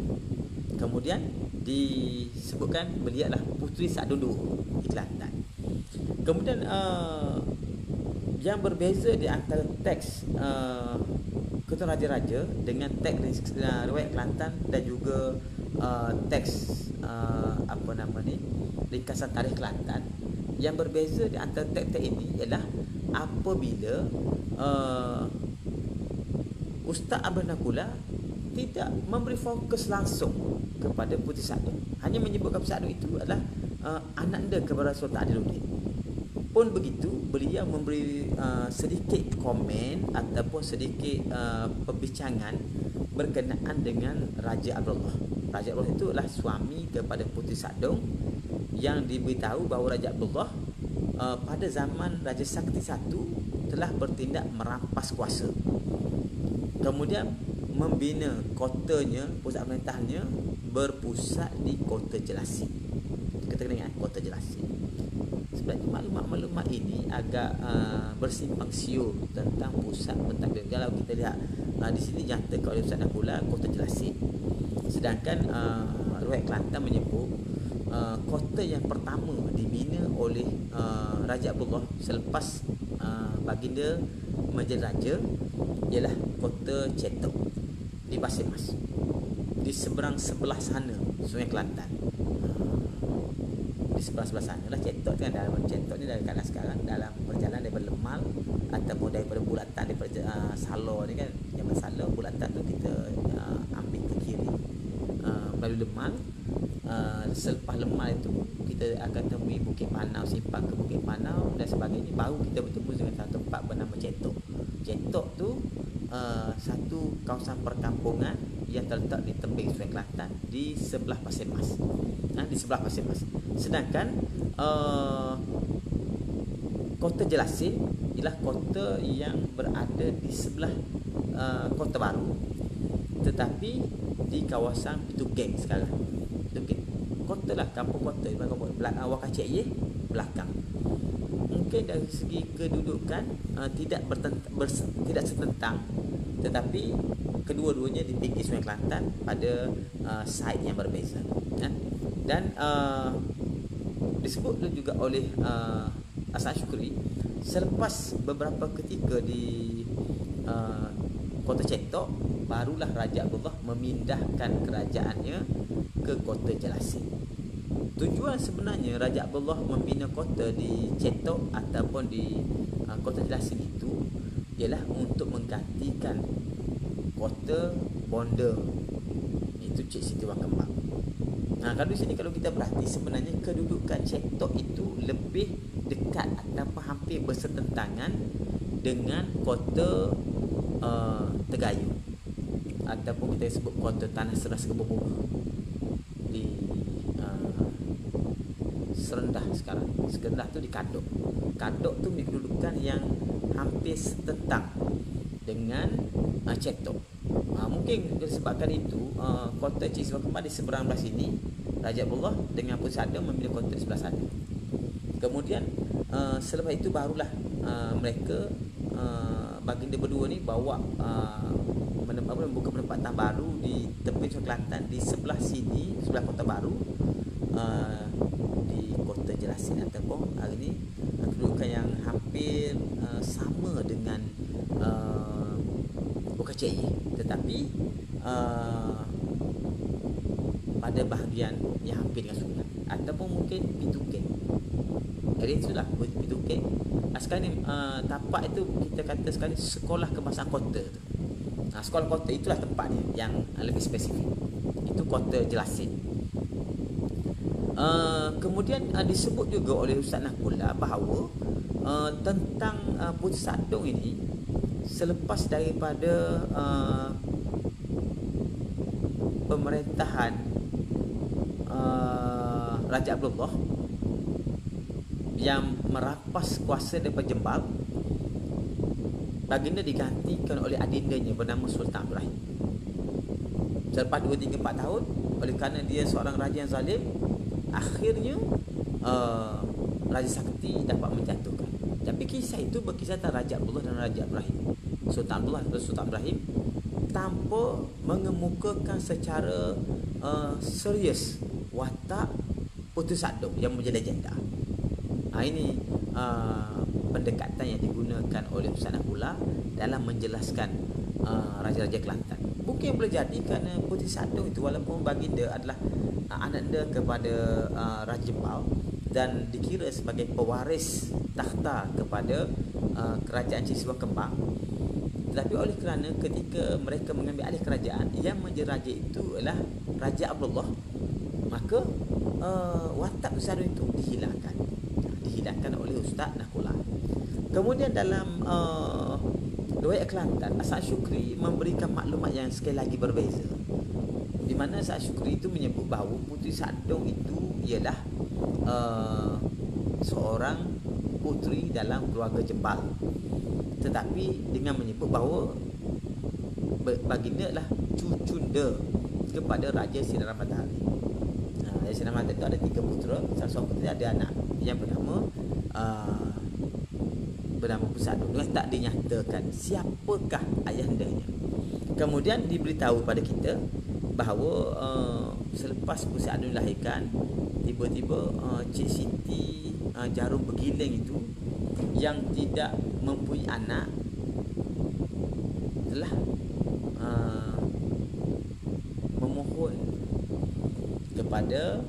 Kemudian disebutkan beliau adalah Puteri Sadong II di Kelantan. Kemudian yang berbeza di antara teks Keturunan Raja-Raja dengan teks riwayat Kelantan dan juga teks ringkasan tarikh Kelantan, yang berbeza di antara teks-teks ini ialah apabila Ustaz Abdul Nakula tidak memberi fokus langsung kepada Puteri Sadong, hanya menyebutkan Puteri Sadong itu adalah ananda kepada Sultan Adiluddin. Pun begitu, beliau memberi sedikit komen ataupun sedikit perbincangan berkenaan dengan Raja Abdullah. Raja Abdullah itu adalah suami kepada Puteri Sadong, yang diberitahu bahawa Raja Abdullah pada zaman Raja Sakti I telah bertindak merampas kuasa, kemudian membina kotanya, pusat pemerintahannya berpusat di Kota Jelasi. Kita kena ingat Kota Jelasi. Sebenarnya maklumat-maklumat ini agak bersimpang siur tentang pusat pentadbiran. Kalau kita lihat di sini nyatakan oleh Ustaz Nakula Kota Jelasi, sedangkan riwayat Kelantan menyebut kota yang pertama dibina oleh Raja Abdullah selepas baginda menjadi raja ialah Kota Cetok di Pasir Mas, di sebelah sana Sungai Kelantan. Di sebelah sana lah Cetok kan. Dalam Cetok ni dalam sekarang dalam perjalanan daripada Lemal ataupun daripada Bulatan, daripada Salor ni kan, zaman Salor Bulatan tu kita ambil ke kiri melalui Lemal. Selepas Lemal itu kita akan temui Bukit Panau, simpang ke Bukit Panau dan sebagainya, baru kita bertemu dengan satu tempat bernama Cetok. Cetok tu satu kawasan perkampungan yang terletak di tebing Sungai Kelantan di sebelah Pasir Mas. Di sebelah Pasir Mas. Sedangkan Kota Jelasi ialah kota yang berada di sebelah Kota Baru, tetapi di kawasan Pitu Geng sekarang. Kota lah, kampung kota di belakang Wakacek ye belakang. Mungkin dari segi kedudukan tidak setentang, tetapi kedua-duanya di pinggir Sungai Kelantan pada site yang berbeza. Dan disebut juga oleh Hasan Syukri, selepas beberapa ketika di Kota Cetok, barulah Raja Abdullah memindahkan kerajaannya ke Kota Jelasi. Tujuan sebenarnya Raja Abdullah membina kota di Cetok ataupun di Kota Jelasi itu ialah untuk menggantikan Kota Bonda, itu Cik Siti Wang Kembang. Kalau di sini kalau kita perhati, sebenarnya kedudukan Cetok itu lebih dekat ataupun hampir bersetentangan dengan Kota Tegayu. ataupun kita sebut kota tanah seras kebun di Serendah sekarang. Serendah tu di Kadok. Kadok tu memiliki kedudukan yang hampir setentang dengan Cetok. Mungkin disebabkan itu kota Cik Siwa Kembang di seberang belah sini, Raja Abdullah dengan Puteri Sadong memilih kota sebelah sana. Kemudian selepas itu barulah mereka baginda berdua ni bawa membuka penempatan baru di tepi Kelantan di sebelah sini, sebelah Kota Baru, di Kota Jelasin ataupun hari ini kedudukan yang hampir sama dengan UKCI, tetapi pada bahagian yang hampir dengan sungai ataupun mungkin Pituket. Jadi itulah Pituket. Sekarang ni tapak itu kita kata sekali sekolah kebangsaan kota tu. Sekolah kota itulah tempat dia yang lebih spesifik. Itu Kota Jelasin. Kemudian disebut juga oleh Ustaz Naqullah bahawa tentang Puteri Sadong ini selepas daripada pemerintahan Raja Abdullah yang merampas kuasa daripada Jembal, baginda digantikan oleh adindanya bernama Sultan Abdul Rahim. Selepas 2, 3, 4 tahun, oleh kerana dia seorang raja yang zalim, akhirnya Raja Sakti dapat menjatuhkan. Tapi kisah itu berkisah tentang Raja Abdullah dan Raja Abdul Rahim. Sultan Abdullah dan Sultan Abdul Rahim tanpa mengemukakan secara serius watak Puteri Sadong yang menjadi legenda. Ini pendekatan yang digunakan oleh Ustaz Naqullah dalam menjelaskan raja-raja Kelantan. Mungkin boleh jadi kerana Puteri Sadong itu walaupun baginda adalah ananda kepada Raja Jembal dan dikira sebagai pewaris takhta kepada kerajaan Cik Siwa Kembang, tetapi oleh kerana ketika mereka mengambil alih kerajaan, yang menjadi raja itu adalah Raja Abdullah, maka watak Puteri Sadong itu dihilangkan oleh Ustaz Naqullah. Kemudian dalam riwayat Kelantan, As'ad Syukri memberikan maklumat yang sekali lagi berbeza, di mana As'ad Syukri itu menyebut bahawa Puteri Sadong itu ialah seorang puteri dalam keluarga Jembal, tetapi dengan menyebut bahawa baginda adalah cucunda kepada Raja Sinar Matahari. Raja Sinar Matahari itu ada 3 putera. Salah seorang putera ada anak yang bernama Puteri Sadong, dengan tak dinyatakan siapakah ayahandanya. Kemudian diberitahu pada kita bahawa selepas Puteri Sadong dilahirkan, tiba-tiba Cik Siti Jarum Bergiling itu yang tidak mempunyai anak telah memohon kepada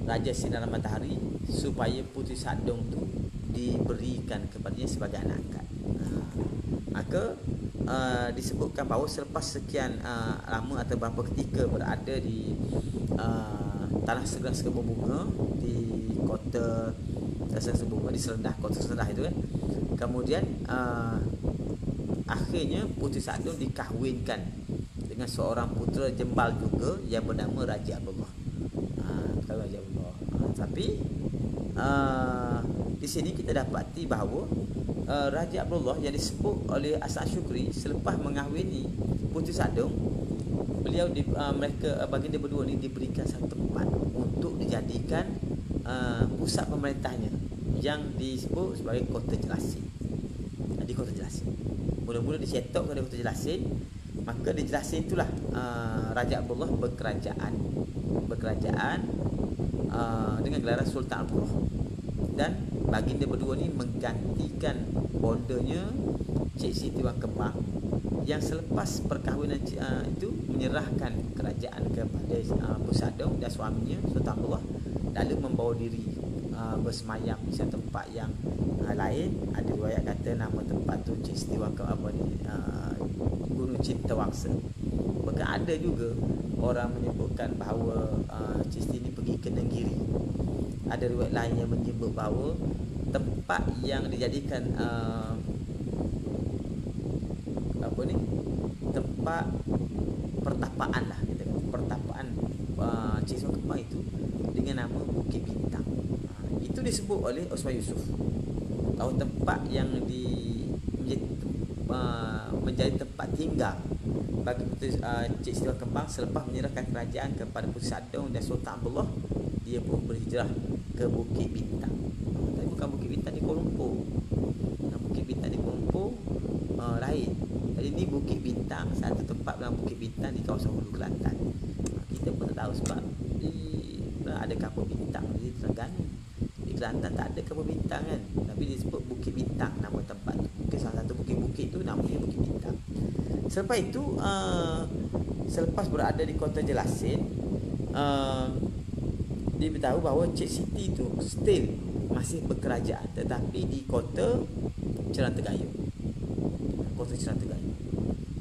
Raja Sinar Matahari supaya Puteri Sadong tu diberikan kepadanya sebagai anak angkat. Maka disebutkan bahawa selepas sekian lama atau beberapa ketika berada di tanah segeras Kebun-Bunga di Kota Kebun-Bunga di Serendah, Kota Serendah itu kan. Kemudian akhirnya Puteri Sadong dikahwinkan dengan seorang putera Jembal juga yang bernama Raja Abdullah. Raja Abdullah. Tapi di sini kita dapati bahawa Raja Abdullah yang disebut oleh As'ad Syukri selepas mengahwini Puteri Sadong, beliau mereka baginda berdua ni diberikan satu tempat untuk dijadikan pusat pemerintahnya yang disebut sebagai Kota Jelasin. Di Kota Jelasin. Mula-mula dicetok pada Kota Jelasin, maka di Jelasin itulah Raja Abdullah berkerajaan dengan gelaran Sultan Abdullah, dan baginda berdua ni menggantikan bondanya Cik Siti Wang Kembang yang selepas perkahwinan itu menyerahkan kerajaan kepada Puteri Sadong dan suaminya Sultan Abdullah, lalu membawa diri bersemayam di satu tempat yang lain. Ada riwayat kata nama tempat tu Cik Siti Wang Gunung Cintawangsa. Bahkan ada juga orang menyebutkan bahawa Cik Siti ni pergi ke Nenggiri. Ada riwayat lain yang menyebut bahawa tempat yang dijadikan tempat pertapaan lah, kita kata pertapaan Cik Ismail Kembang itu dengan nama Bukit Bintang. Itu disebut oleh Osman Yusuf. Tahu tempat yang menjadi tempat tinggal bagi Cik Ismail Kembang selepas menyerahkan kerajaan kepada Puteri Sadong dan Sultan Abdullah. Dia pun berhijrah ke Bukit Bintang. Tapi bukan Bukit Bintang di Kuala Lumpur. Bukit Bintang di Kuala Lumpur lain. Jadi ni Bukit Bintang, satu tempat dalam Bukit Bintang di kawasan Hulu Kelantan. Kita pun tak tahu sebab ada kapal bintang di Terengganu. Di Kelantan tak ada kapal bintang kan. Tapi disebut Bukit Bintang nama tempat tu. Mungkin salah satu bukit-bukit tu namanya Bukit Bintang. Selepas itu selepas berada di Kota Jelasin, dia beritahu bahawa Cik Siti tu still masih berkerajaan, tetapi di Kota Cerantegayung. Kota Cerantegayung.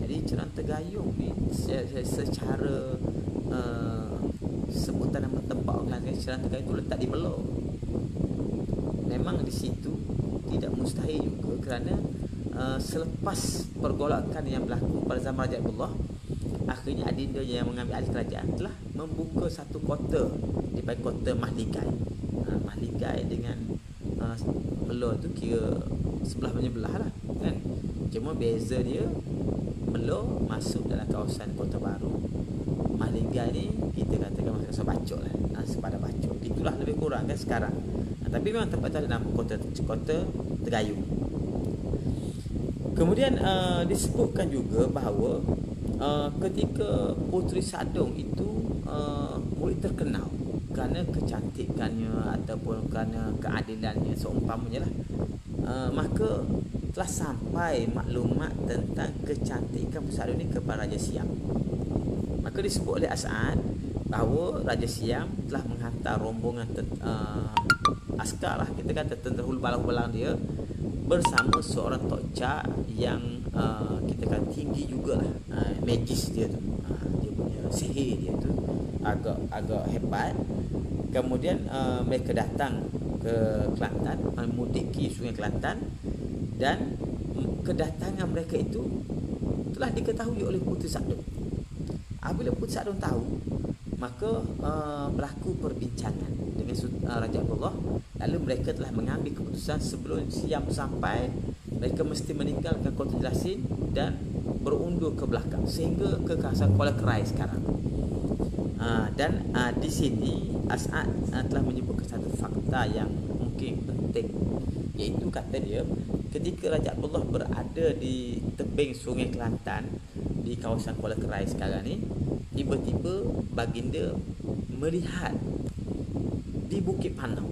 Jadi Cerantegayung ni secara sebutan nama tempat orang Cerantegayung tu letak di Melor. Memang di situ tidak mustahil juga kerana selepas pergolakan yang berlaku pada zaman Raja Abdullah, akhirnya adinda yang mengambil alih kerajaan telah membuka satu kota di kota Mahligai. Mahligai dengan Melor tu kira sebelah menyebelah lah kan. Cuma beza dia, Melor masuk dalam kawasan Kota Baru, Mahligai ni kita katakan masuk kawasan Bacok lah, sepadan Bacok. Itulah lebih kurang kan sekarang. Tapi memang tempat tu ada nama Kota Tegayung. Kemudian disebutkan juga bahawa ketika Puteri Sadong itu mulai terkenal kerana kecantikannya ataupun kerana keadilannya seumpamanya lah, maka telah sampai maklumat tentang kecantikan Puteri Sadong ini kepada Raja Siam. Maka disebut oleh As'ad bahawa Raja Siam telah menghantar rombongan askar lah, kita kata tentera hulu balang-balang dia, bersama seorang tokcak yang kita kata tinggi jugalah, magis dia tu, dia punya sihir dia tu agak hebat. Kemudian mereka datang ke Kelantan, memudiki Sungai Kelantan, dan kedatangan mereka itu telah diketahui oleh Puteri Sadong. Apabila Puteri Sadong tahu, maka berlaku perbincangan dengan Raja Abdullah. Lalu mereka telah mengambil keputusan sebelum Siam sampai, mereka mesti meninggalkan Kota Jelasin dan berundur ke belakang sehingga ke kawasan Kuala Kerai sekarang. Dan di sini As'ad telah menyebutkan satu fakta yang mungkin penting, iaitu kata dia, ketika Raja Abdullah berada di tebing Sungai Kelantan di kawasan Kuala Kerai sekarang ni, tiba-tiba baginda melihat di Bukit Panau.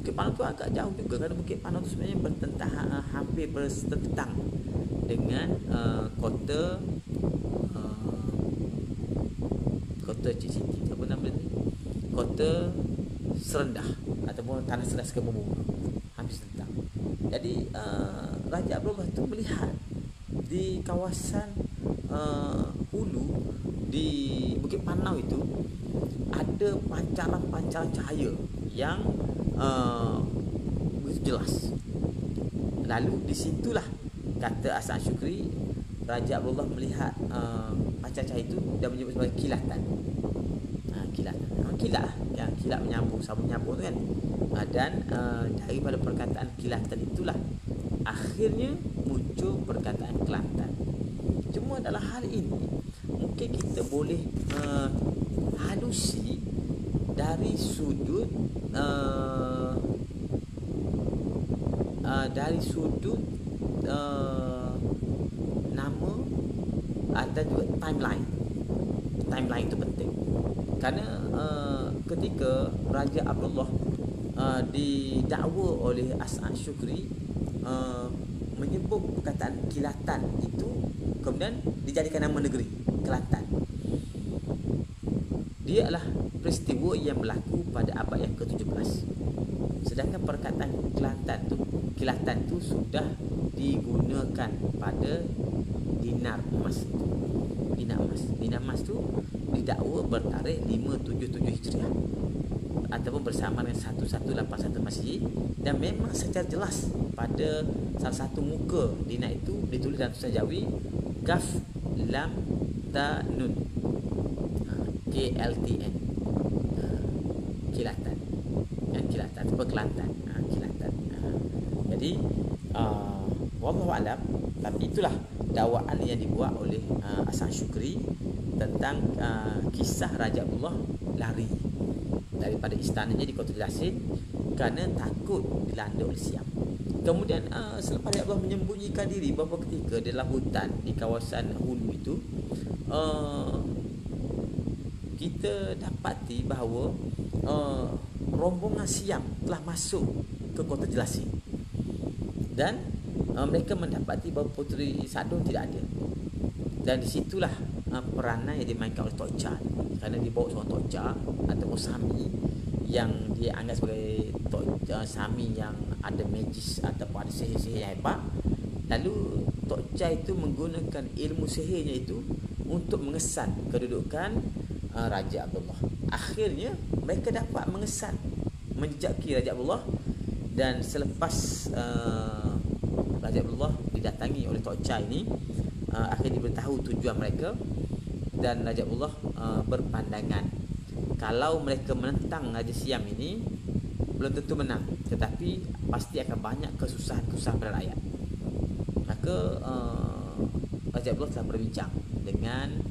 Bukit Panau tu agak jauh juga kerana Bukit Panau tu sebenarnya bertentang, hampir bersetentang dengan kota Cik Siti, apa nama ni? Kota Serendah ataupun Tanah Serendah Sekebumi, hampir setentang. Jadi Raja Abdullah tu melihat di kawasan hulu di Bukit Panau itu ada pancaran-pancaran cahaya yang begitu jelas. Lalu disitulah kata Hasan Syukri, Raja Abdullah melihat pancaran cahaya itu dan menyebut sebagai kilatan. Kilatan, kilat lah, yang kilat menyambung, sabun menyambung tu kan. Dan daripada perkataan kilatan itulah akhirnya muncul perkataan Kelantan. Cuma dalam hal ini mungkin kita boleh halusi dari sudut nama atau juga timeline. Timeline itu penting kerana ketika Raja Abdullah didakwa oleh As'ad Syukri menyebut perkataan kilatan itu, kemudian dijadikan nama negeri Kelantan. Dia adalah peristiwa yang berlaku pada abad yang ke-17. Sedangkan perkataan kilatan tu sudah digunakan pada dinar emas. Dinar emas tu didakwa bertarikh 577 Hijriah ataupun bersama dengan 1181 Masih, dan memang secara jelas pada salah satu muka dinar itu ditulis dalam tulisan Jawi Kaf Lam Ta Nun. KLTN, kilatan, kan, kilatan atau Kelantan, kilatan. Jadi wallahu alam, tapi itulah dakwaan yang dibuat oleh Hasan Syukri tentang kisah Raja Abdullah lari daripada istananya di Kota Yasin kerana takut dilanda oleh Siam. Kemudian selepas Raja Abdullah menyembunyikan diri beberapa ketika dalam hutan di kawasan Hulu itu, kita dapati bahawa rombongan Siam telah masuk ke Kota Jelasin dan mereka mendapati bahawa Puteri Sadong tidak ada. Dan disitulah peranan yang dimainkan oleh Tok Cha, kerana dibawa seorang Tok Cha atau Sami yang dia anggap sebagai Sami yang ada magis ataupun ada sihir-sihir yang hebat. Lalu Tok Cha itu menggunakan ilmu sihirnya itu untuk mengesan kedudukan Raja Abdullah. Akhirnya mereka dapat mengesan, menjejaki Raja Abdullah, dan selepas Raja Abdullah didatangi oleh Tok Cha ini, akhirnya diberitahu tujuan mereka, dan Raja Abdullah berpandangan kalau mereka menentang Raja Siam ini belum tentu menang, tetapi pasti akan banyak kesusahan-kesusahan pada rakyat. Maka Raja Abdullah telah berbincang dengan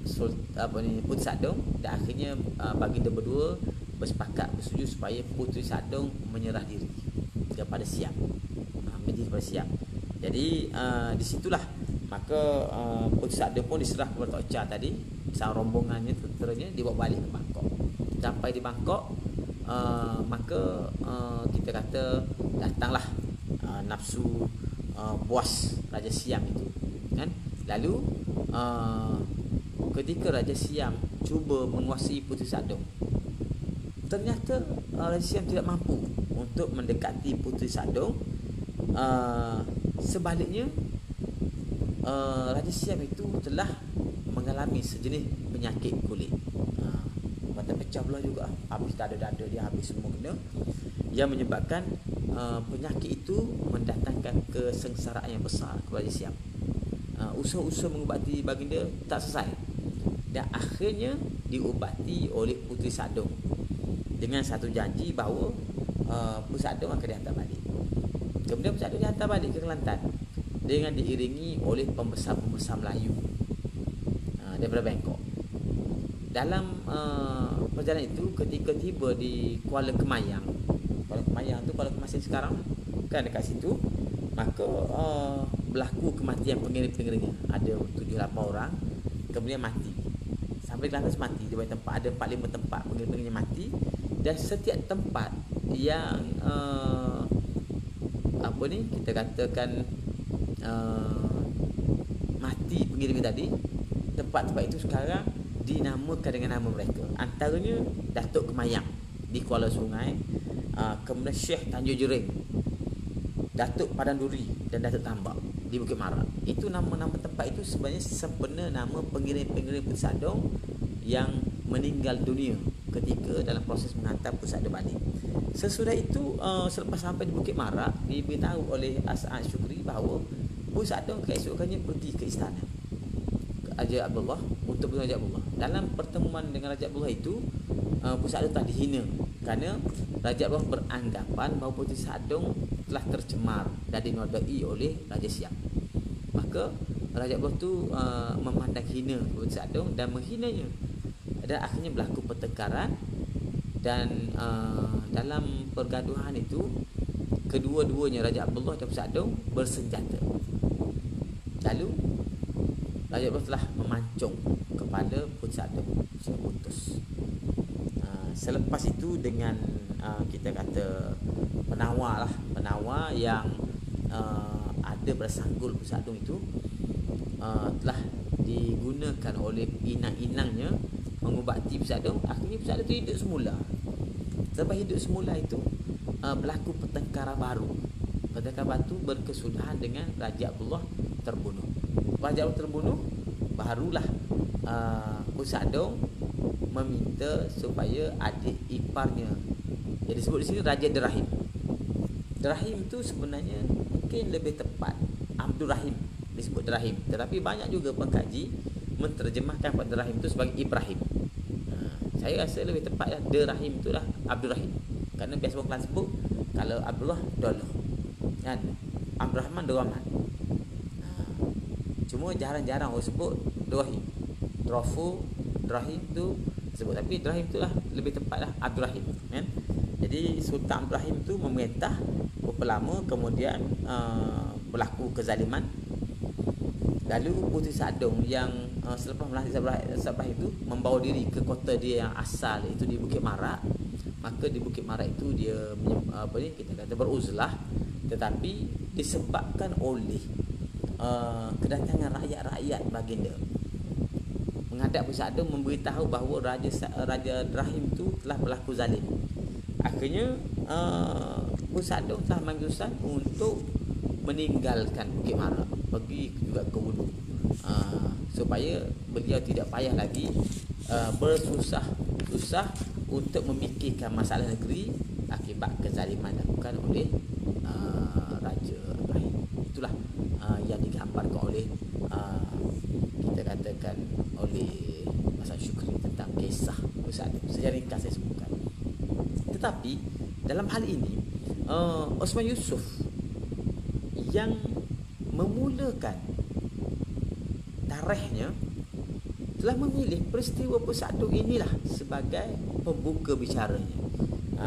Puteri Sadong, dan akhirnya baginda berdua bersepakat bersetuju supaya Puteri Sadong menyerah diri kepada Siam, menjadi kepada Siam. Jadi disitulah maka Puteri Sadong pun diserah kepada Tok Cha tadi, bersama rombongannya, tenteranya, dibawa balik ke Bangkok. Sampai di Bangkok, maka kita kata datanglah nafsu buas Raja Siam itu, kan. Lalu ketika Raja Siam cuba menguasai Puteri Sadong, ternyata Raja Siam tidak mampu untuk mendekati Puteri Sadong. Sebaliknya Raja Siam itu telah mengalami sejenis penyakit kulit, mata pecah belah juga, habis dada-dada dia habis semua kena, yang menyebabkan penyakit itu mendatangkan kesengsaraan yang besar kepada Raja Siam. Usaha-usaha mengubati baginda tak selesai, dan akhirnya diubati oleh Puteri Sadong dengan satu janji bahawa Puteri Sadong akan dihantar balik. Kemudian Puteri Sadong dihantar balik ke Kelantan dengan diiringi oleh pembesar-pembesar Melayu daripada Bangkok. Dalam perjalanan itu, ketika tiba di Kuala Kemayang tu Kuala Kemayang sekarang kan, dekat situ, maka berlaku kematian pengiring-pengiringnya. Ada 7-8 orang kemudian mati. Sampai ke atas mati. Di banyak tempat, ada 4-5 tempat pengiring-pengiringnya mati, dan setiap tempat yang kita katakan mati pengiring tadi, tempat-tempat itu sekarang dinamakan dengan nama mereka. Antaranya Datuk Kemayang di Kuala Sungai, kemudian Syekh Tanjung Jering, Datuk Padang Duri, dan Datuk Tambak di Bukit Marak. Itu nama-nama tempat itu sebenarnya sempena nama pengiring-pengiring Puteri Sadong yang meninggal dunia ketika dalam proses menghantar Puteri Sadong balik. Sesudah itu, selepas sampai di Bukit Marak, diberitahu oleh Hasan Syukri bahawa Puteri Sadong keesokannya pergi ke istana Raja Abdullah untuk bertemu Raja Abdullah. Dalam pertemuan dengan Raja Abdullah itu, Puteri Sadong telah dihina kerana Raja Abdullah beranggapan bahawa Puteri Sadong telah tercemar dan dinodai oleh Raja Siam. Maka Raja Abdullah itu memandang hina Puteri Sadong dan menghinanya, dan akhirnya berlaku pertengkaran. Dan dalam pergaduhan itu, kedua-duanya Raja Abdullah dan Puteri Sadong bersenjata. Lalu Raja Abdullah telah memancung kepala Puteri Sadong sehingga putus. Selepas itu, dengan kita kata penawar yang ada pada sanggul Puteri Sadong itu, telah digunakan oleh inang-inangnya mengubati Puteri Sadong. Akhirnya Puteri Sadong itu hidup semula. Sebab hidup semula itu, berlaku pertengkaran baru. Pertengkaran batu berkesudahan dengan Raja Abdullah terbunuh. Raja Abdullah terbunuh, barulah Puteri Sadong meminta supaya adik iparnya, yang disebut di sini Raja Derahim. Derahim itu sebenarnya mungkin lebih tepat Abdul Rahim disebut Derahim, tetapi banyak juga pengkaji menterjemahkan pada rahim itu sebagai Ibrahim. Saya rasa lebih tepat Rahim itulah Abdul Rahim. Kerana biasa orang Kelang sebut kalau Abdullah Dolah kan, Abdul Rahman Rahman. Cuma jarang-jarang orang sebut Rahim. Rahim tu sebut, tapi Rahim itulah lebih tepatlah Abdul Rahim kan. Jadi Sultan Abdul Rahim tu memerintah berapa lama, kemudian berlaku kezaliman. Lalu Puteri Sadong yang selepas melantik Sabah itu membawa diri ke kota dia yang asal, iaitu di Bukit Marak. Maka di Bukit Marak itu dia kita kata beruzlah, tetapi disebabkan oleh kedatangan rakyat-rakyat baginda menghadap Puteri Sadong memberitahu bahawa Raja Rahim itu telah berlaku zalim. Akhirnya Puteri Sadong telah mengutusan untuk meninggalkan Bukit Marak, pergi juga ke Wudhu, supaya beliau tidak payah lagi bersusah-susah untuk memikirkan masalah negeri akibat kezaliman dilakukan oleh Raja Ibrahim. Itulah yang digambarkan oleh kita katakan oleh Hasan Shukri tentang kisah sejarah ringkas saya sebutkan. Tetapi dalam hal ini Osman Yusuf yang memulakan tarikhnya telah memilih peristiwa Persatu inilah sebagai pembuka bicaranya.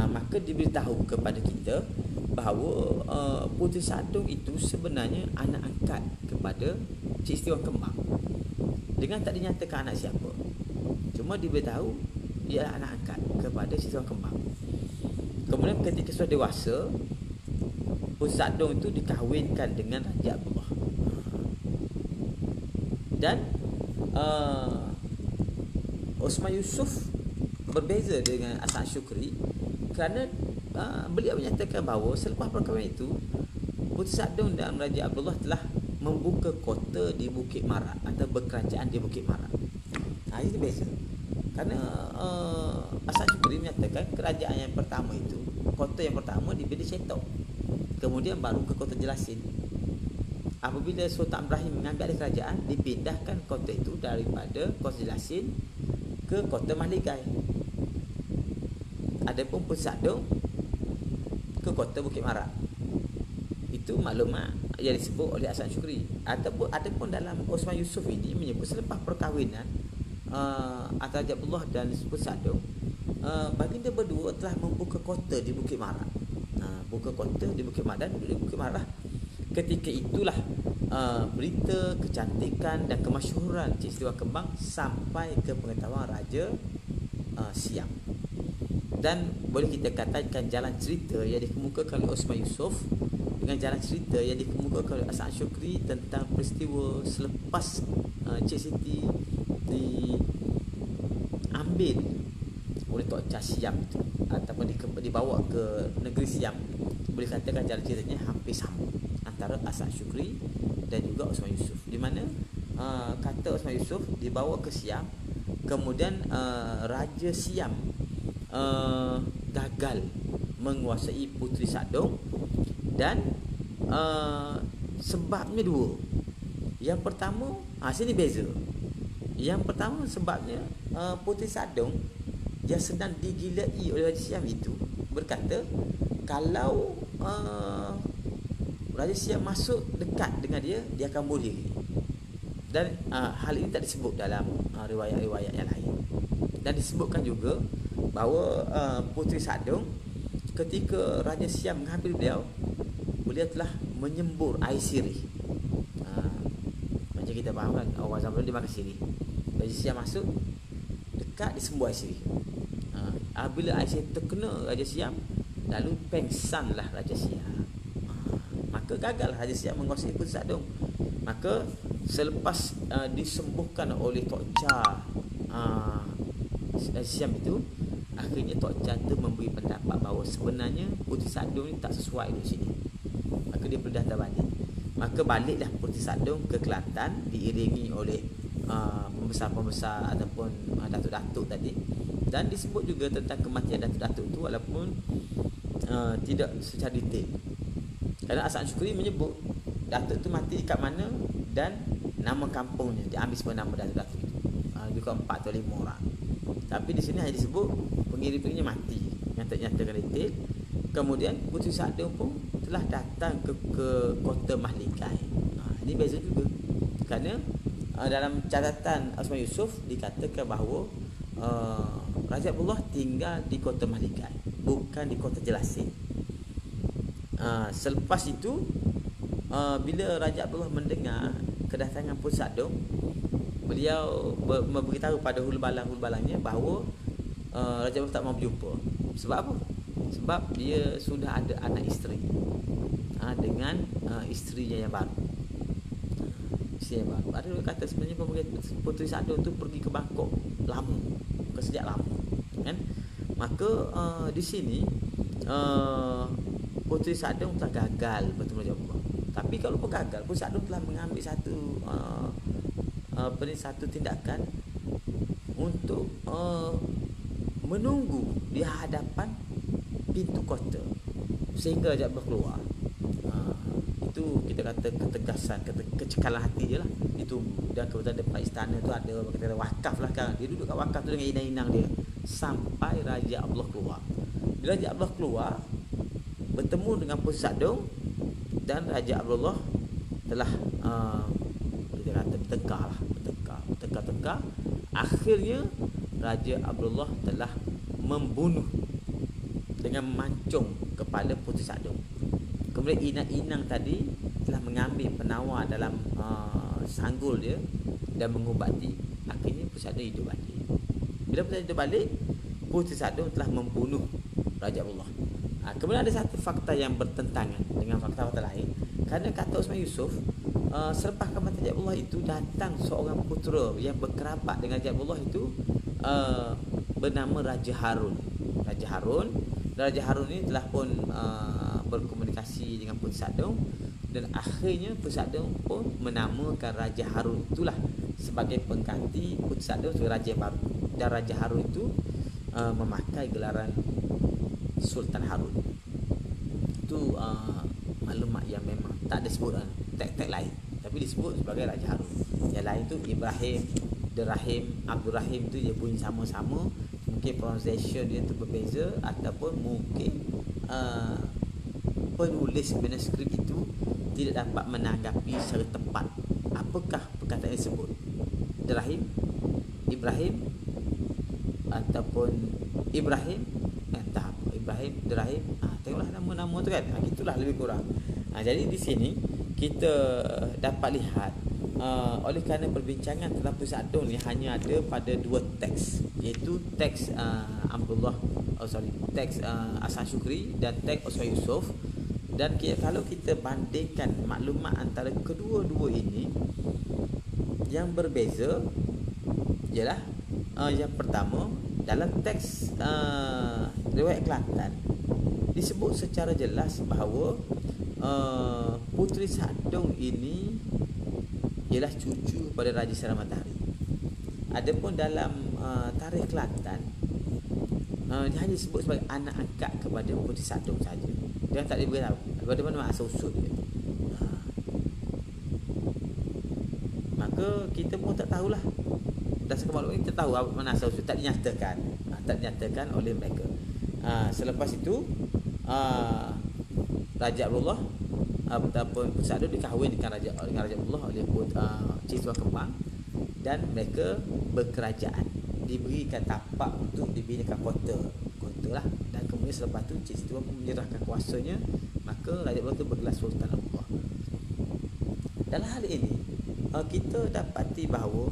Maka diberitahu kepada kita bahawa Puteri Sadong itu sebenarnya anak angkat kepada Cik Siti Wang Kembang, dengan tak dinyatakan anak siapa. Cuma diberitahu dia anak angkat kepada Cik Siti Wang Kembang. Kemudian ketika sudah dewasa, Puteri Sadong itu dikahwinkan dengan Raja Abdullah. Dan Osman Yusuf berbeza dengan Hasan Shukri kerana beliau menyatakan bahawa selepas perkahwinan itu Puteri Sadong dan Raja Abdullah telah membuka kota di Bukit Marak atau berkerajaan di Bukit Marak. Ini beza. Kerana Hasan Shukri menyatakan kerajaan yang pertama itu, kota yang pertama dipilih Cetok, kemudian baru ke kota Jelasin. Apabila Sultan Ibrahim mengambil alih kerajaan, dipindahkan kota itu daripada kota Jelasin ke kota Mahligai. Adapun Puteri Sadong ke kota Bukit Marak. Itu maklumat yang disebut oleh Hasan Shukri. Adapun dalam Osman Yusuf ini menyebut selepas perkahwinan antara Raja Abdullah dan Puteri Sadong, baginda berdua telah membuka kota di Bukit Marak. Buka kota di Bukit Marak, dan duduk di Bukit Marak. Ketika itulah berita kecantikan dan kemasyhuran Cik Siti Wang Kembang sampai ke pengetahuan Raja Siam. Dan boleh kita katakan jalan cerita yang dikemukakan oleh Osman Yusuf dengan jalan cerita yang dikemukakan oleh Hasan Shukri tentang peristiwa selepas Cik Siti diambil oleh Tok Cha Siam itu, ataupun dibawa ke negeri Siam, boleh katakan jalan ceritanya hampir sama antara Hasan Shukri dan juga Osman Yusuf, di mana kata Osman Yusuf dibawa ke Siam, kemudian Raja Siam gagal menguasai Puteri Sadong, dan sebabnya dua. Yang pertama, sini beza. Yang pertama sebabnya Puteri Sadong yang sedang digilai oleh Raja Siam itu berkata kalau Raja Siam masuk dekat dengan dia akan bunuh diri. Dan hal ini tak disebut dalam riwayat-riwayat yang lain. Dan disebutkan juga bahawa Puteri Sadong ketika Raja Siam menghampiri beliau telah menyembur air sirih. Macam kita faham kan, orang zaman dulu dia makan sirih. Raja Siam masuk dekat, disembur air sirih. Bila air sirih terkena Raja Siam, lalu pengsanlah Raja Siam. Maka gagal Raja Siam menguasai Puteri Sadong. Maka selepas disembuhkan oleh Tok Cha Siam itu, akhirnya Tok Cha itu memberi pendapat bahawa sebenarnya Puteri Sadong ni tak sesuai di sini. Maka dia berdaftar balik. Maka baliklah Puteri Sadong ke Kelantan diiringi oleh pembesar-pembesar ataupun datuk-datuk tadi. Dan disebut juga tentang kematian datuk-datuk itu walaupun tidak secara detail. Kerana Hasan Shukri menyebut datuk itu mati kat mana dan nama kampungnya, dia ambil sebuah nama datuk-datuk itu. pengikut 4 atau 5 orang. Tapi di sini hanya disebut pengiring-pengiringnya mati, nyatakan detail. Kemudian Puteri Sadung pun telah datang ke kota Mahligai. Ini beza juga. Kerana dalam catatan Osman Yusuf dikatakan bahawa Raja Abdullah tinggal di kota Mahligai, bukan di kota Jelasin. Selepas itu bila Raja Abdullah mendengar kedatangan Puteri Sadung, beliau memberitahu pada hulu-balangnya bahawa Raja Abdullah tak mahu berjumpa. Sebab apa? Sebab dia sudah ada anak isteri dengan isterinya yang baru. Ada orang kata sebenarnya Puteri Sadung tu pergi ke Bangkok lama, sejak lama, kan? Maka di sini Puteri Sadung telah gagal bertemu Raja Abdullah. Tapi kalau pun gagal, Puteri Sadung telah mengambil satu tindakan untuk menunggu di hadapan pintu kota sehingga Raja Abdullah keluar. Itu kita kata ketegasan, kecekalan hati dia lah. Itu dan kebetulan depan istana tu ada kata wakaf lah kan. Dia duduk kat wakaf tu dengan inang-inang dia sampai Raja Abdullah keluar. Bila Raja Abdullah keluar bertemu dengan Puteri Sadung, dan Raja Abdullah telah kita kata bertengkar. Akhirnya Raja Abdullah telah membunuh dengan memancung kepala Puteri Sadung. Kemudian inang-inang tadi telah mengambil penawar dalam sanggul dia dan mengubati. Akhirnya Puteri Sadung hidup balik. Bila Puteri Sadung hidup balik, Puteri Sadung telah membunuh Raja Abdullah. Kemudian ada satu fakta yang bertentangan dengan fakta-fakta lain. Kerana kata Osman Yusuf, selepas kematian Raja Abdullah itu datang seorang putera yang berkerabat dengan Raja Abdullah itu bernama Raja Harun. Raja Harun ini telah pun berkomunikasi dengan Puteri Sadung, dan akhirnya Puteri Sadung pun menamakan Raja Harun itulah sebagai pengganti Puteri Sadung sebagai raja baru. Dan Raja Harun itu memakai gelaran Sultan Harun. Itu maklumat yang memang tak ada sebut tag lain, tapi disebut sebagai Raja Harun. Yang lain tu Ibrahim, Derahim, Abdul Rahim tu dia bunyi sama-sama. Mungkin pronunciation dia tu berbeza, ataupun mungkin penulis manuskrip itu tidak dapat menanggapi secara tepat apakah perkataan yang disebut, Derahim, Ibrahim ataupun Ibrahim, entah apa, Ibrahim, Derahim, tengoklah nama-nama tu kan, itulah lebih kurang. Jadi di sini kita dapat lihat oleh kerana perbincangan tentang Puteri Sadung ni hanya ada pada dua teks, iaitu teks teks Hasan Shukri dan teks Osman Yusuf. Dan kalau kita bandingkan maklumat antara kedua-dua ini, yang berbeza ialah yang pertama, dalam teks riwayat Kelantan disebut secara jelas bahawa Puteri Sadung ini ialah cucu pada Raja Sinar Matahari. Adapun dalam tarikh Kelantan dia hanya disebut sebagai anak angkat kepada Puteri Sadung saja. Dia tak diberitahu daripada mana asal usul dia. Maka kita pun tak tahulah. Dasar maklumat kita tahu mana asal usul, tak dinyatakan oleh mereka. Selepas itu Raja Abdullah ataupun Puteri Sadung dikahwin dengan Raja Abdullah oleh Ciswa Kembang, dan mereka berkerajaan, diberikan tapak untuk dibinakan kota lah. Dan kemudian selepas itu Cik Siti pun menyerahkan kuasanya, maka Raja Abdullah itu bergelar Sultan Abdullah. Dalam hal ini kita dapati bahawa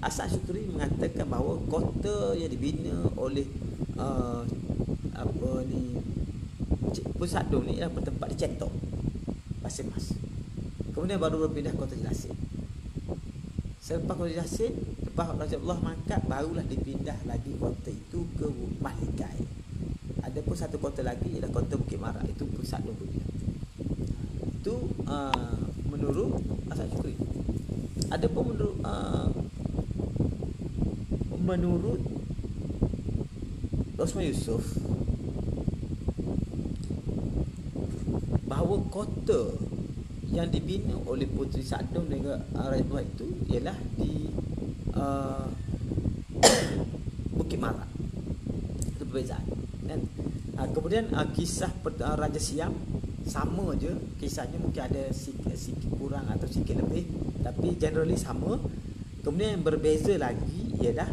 Hasan Shukri mengatakan bahawa kota yang dibina oleh Puteri Sadung ni ialah bertempat di Cetok, Pasir Mas. Kemudian baru berpindah kota Jelasin. Selepas kota Jelasin, lepas Raja Abdullah mangkat, barulah dipindah lagi kota itu ke Mahligai. Ada pun satu kota lagi ialah kota Bukit Marak, itu Puteri Sadung punya. Itu menurut Hasan Shukri. Ada pun menurut Osman Yusuf bahawa kota yang dibina oleh Puteri Sadong dengan Raja Abdullah itu ialah di Bukit Marak. Itu perbezaan kan. Kemudian kisah Raja Siam sama je kisahnya, mungkin ada sikit kurang atau sikit lebih, tapi generally sama. Kemudian yang berbeza lagi ialah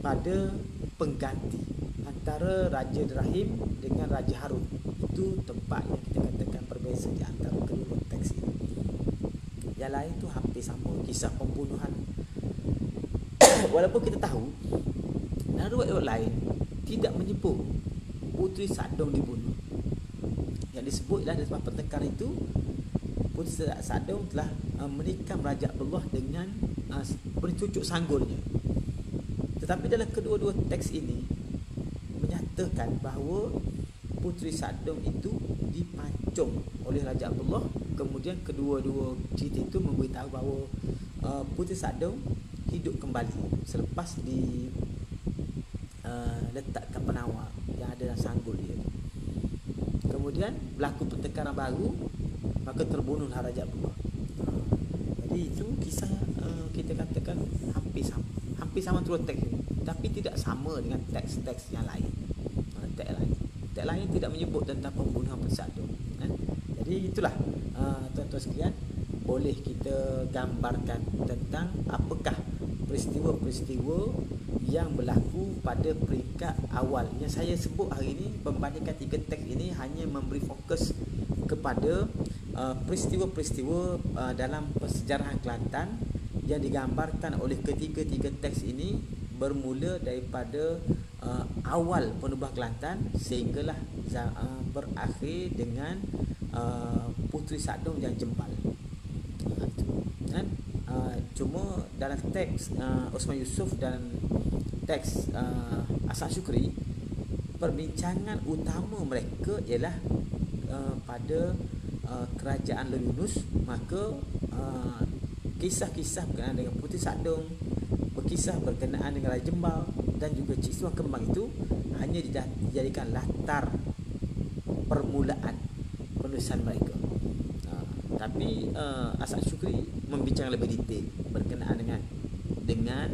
pada pengganti antara Raja Ibrahim dengan Raja Harun. Itu tempat yang kita katakan berbeza di antara kedua teks ini. Yang lain tu hampir sama, kisah pembunuhan. Walaupun kita tahu riwayat lain tidak menyebut Puteri Sadong dibunuh. Yang disebutlah dalam pertengkaran itu, Puteri Sadong telah menikam Raja Abdullah dengan bercucuk sanggulnya. Tetapi dalam kedua-dua teks ini menyatakan bahawa Puteri Sadong itu dipancung oleh Raja Abdullah. Kemudian kedua-dua cerita itu memberitahu bahawa Puteri Sadong hidup kembali selepas letakkan penawar yang ada dalam sanggul dia. Kemudian berlaku pertengkaran baru, maka terbunuhlah Raja Abdullah. Jadi itu kisah kita katakan hampir sama turut teks ini, tapi tidak sama dengan teks-teks yang lain. Teks lain tidak menyebut tentang pembunuhan Puteri Sadong. Jadi itulah tuan-tuan sekalian, boleh kita gambarkan tentang apakah peristiwa-peristiwa yang berlaku pada peringkat awal. Yang saya sebut hari ini, membandingkan tiga teks ini, hanya memberi fokus kepada peristiwa-peristiwa dalam persejarahan Kelantan yang digambarkan oleh ketiga-tiga teks ini, bermula daripada awal penubuhan Kelantan sehinggalah berakhir dengan Puteri Sadong yang jembal. Cuma dalam teks Osman Yusof dan teks Asad Syukri, perbincangan utama mereka ialah pada kerajaan Le Yunus. Maka kisah-kisah berkenaan dengan Puteri Sadong, berkisah berkenaan dengan Raja Jembal dan juga Cik Suang Kembang itu hanya dijadikan latar permulaan penulisan mereka. Tapi Asad Syukri membincang lebih detail berkenaan dengan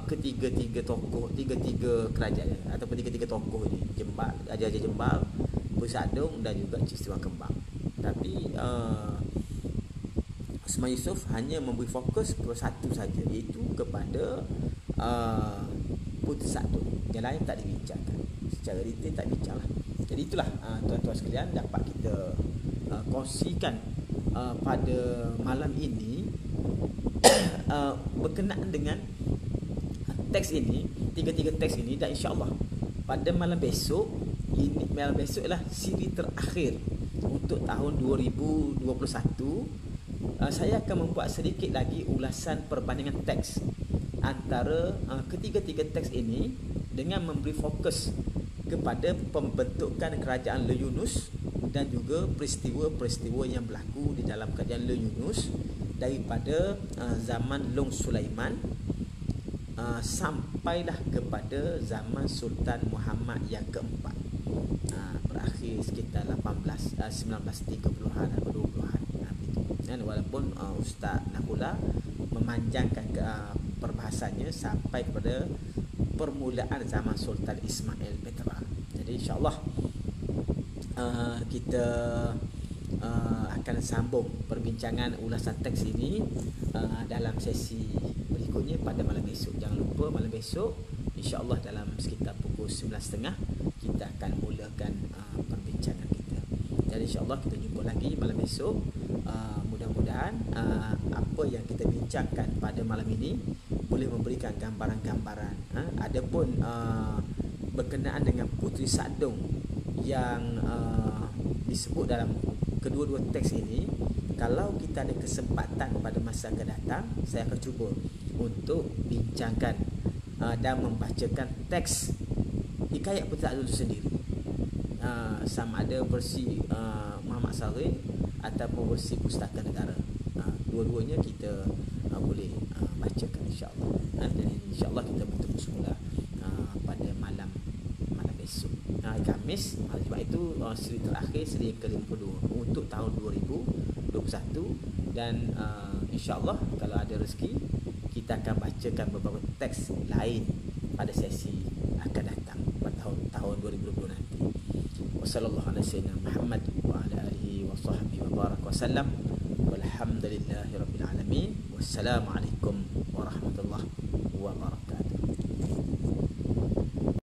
ketiga-tiga tokoh, tiga-tiga kerajaan ataupun tiga-tiga tokoh ini, Raja Jembal, Puteri Sadong dan juga Cik Suang Kembang. Tapi Osman Yusof hanya memberi fokus ke satu saja, iaitu kepada Puteri Sadong. Yang lain tak dibincangkan secara detail, tak bincanglah. Jadi itulah tuan-tuan sekalian dapat kita kongsikan pada malam ini berkenaan dengan teks ini, tiga-tiga teks ini. Dan insya-Allah pada malam besok ialah siri terakhir untuk tahun 2021. Saya akan membuat sedikit lagi ulasan perbandingan teks antara ketiga-tiga teks ini dengan memberi fokus kepada pembentukan kerajaan Le Yunus dan juga peristiwa-peristiwa yang berlaku di dalam kerajaan Le Yunus daripada zaman Long Sulaiman sampailah kepada zaman Sultan Muhammad yang keempat, berakhir sekitar 1930-an atau 20-an. Dan walaupun Ustaz Nahula memanjangkan perbahasannya sampai kepada permulaan zaman Sultan Ismail Petra. Jadi insya-Allah kita akan sambung perbincangan ulasan teks ini dalam sesi berikutnya pada malam esok. Jangan lupa malam esok insya-Allah dalam sekitar pukul 9.30 kita akan mulakan perbincangan kita. Jadi insya-Allah kita jumpa lagi malam esok. Mudah-mudahan apa yang kita bincangkan pada malam ini boleh memberikan gambaran-gambaran. Adapun berkenaan dengan Puteri Sadong yang disebut dalam kedua-dua teks ini, kalau kita ada kesempatan pada masa akan datang, saya akan cuba untuk bincangkan dan membacakan teks Hikayat Puteri Sadong itu sendiri, sama ada versi Muhammad Saleh ataupun versi Pustaka Negara. Dua-duanya kita boleh bacakan insya-Allah. Jadi insya-Allah kita bertemu semula pada malam besok, Khamis. Sebab itu siri terakhir, siri yang ke-52 untuk tahun 2021. 21 dan insya-Allah kalau ada rezeki kita akan bacakan beberapa teks lain pada sesi akan datang pada tahun 2020 nanti. Wassallallahu ala sayyidina Muhammad wa ala alihi wa sahbihi wa baraka wa sallam. Walhamdulillahirabbil alamin. Wassalamualaikum warahmatullahi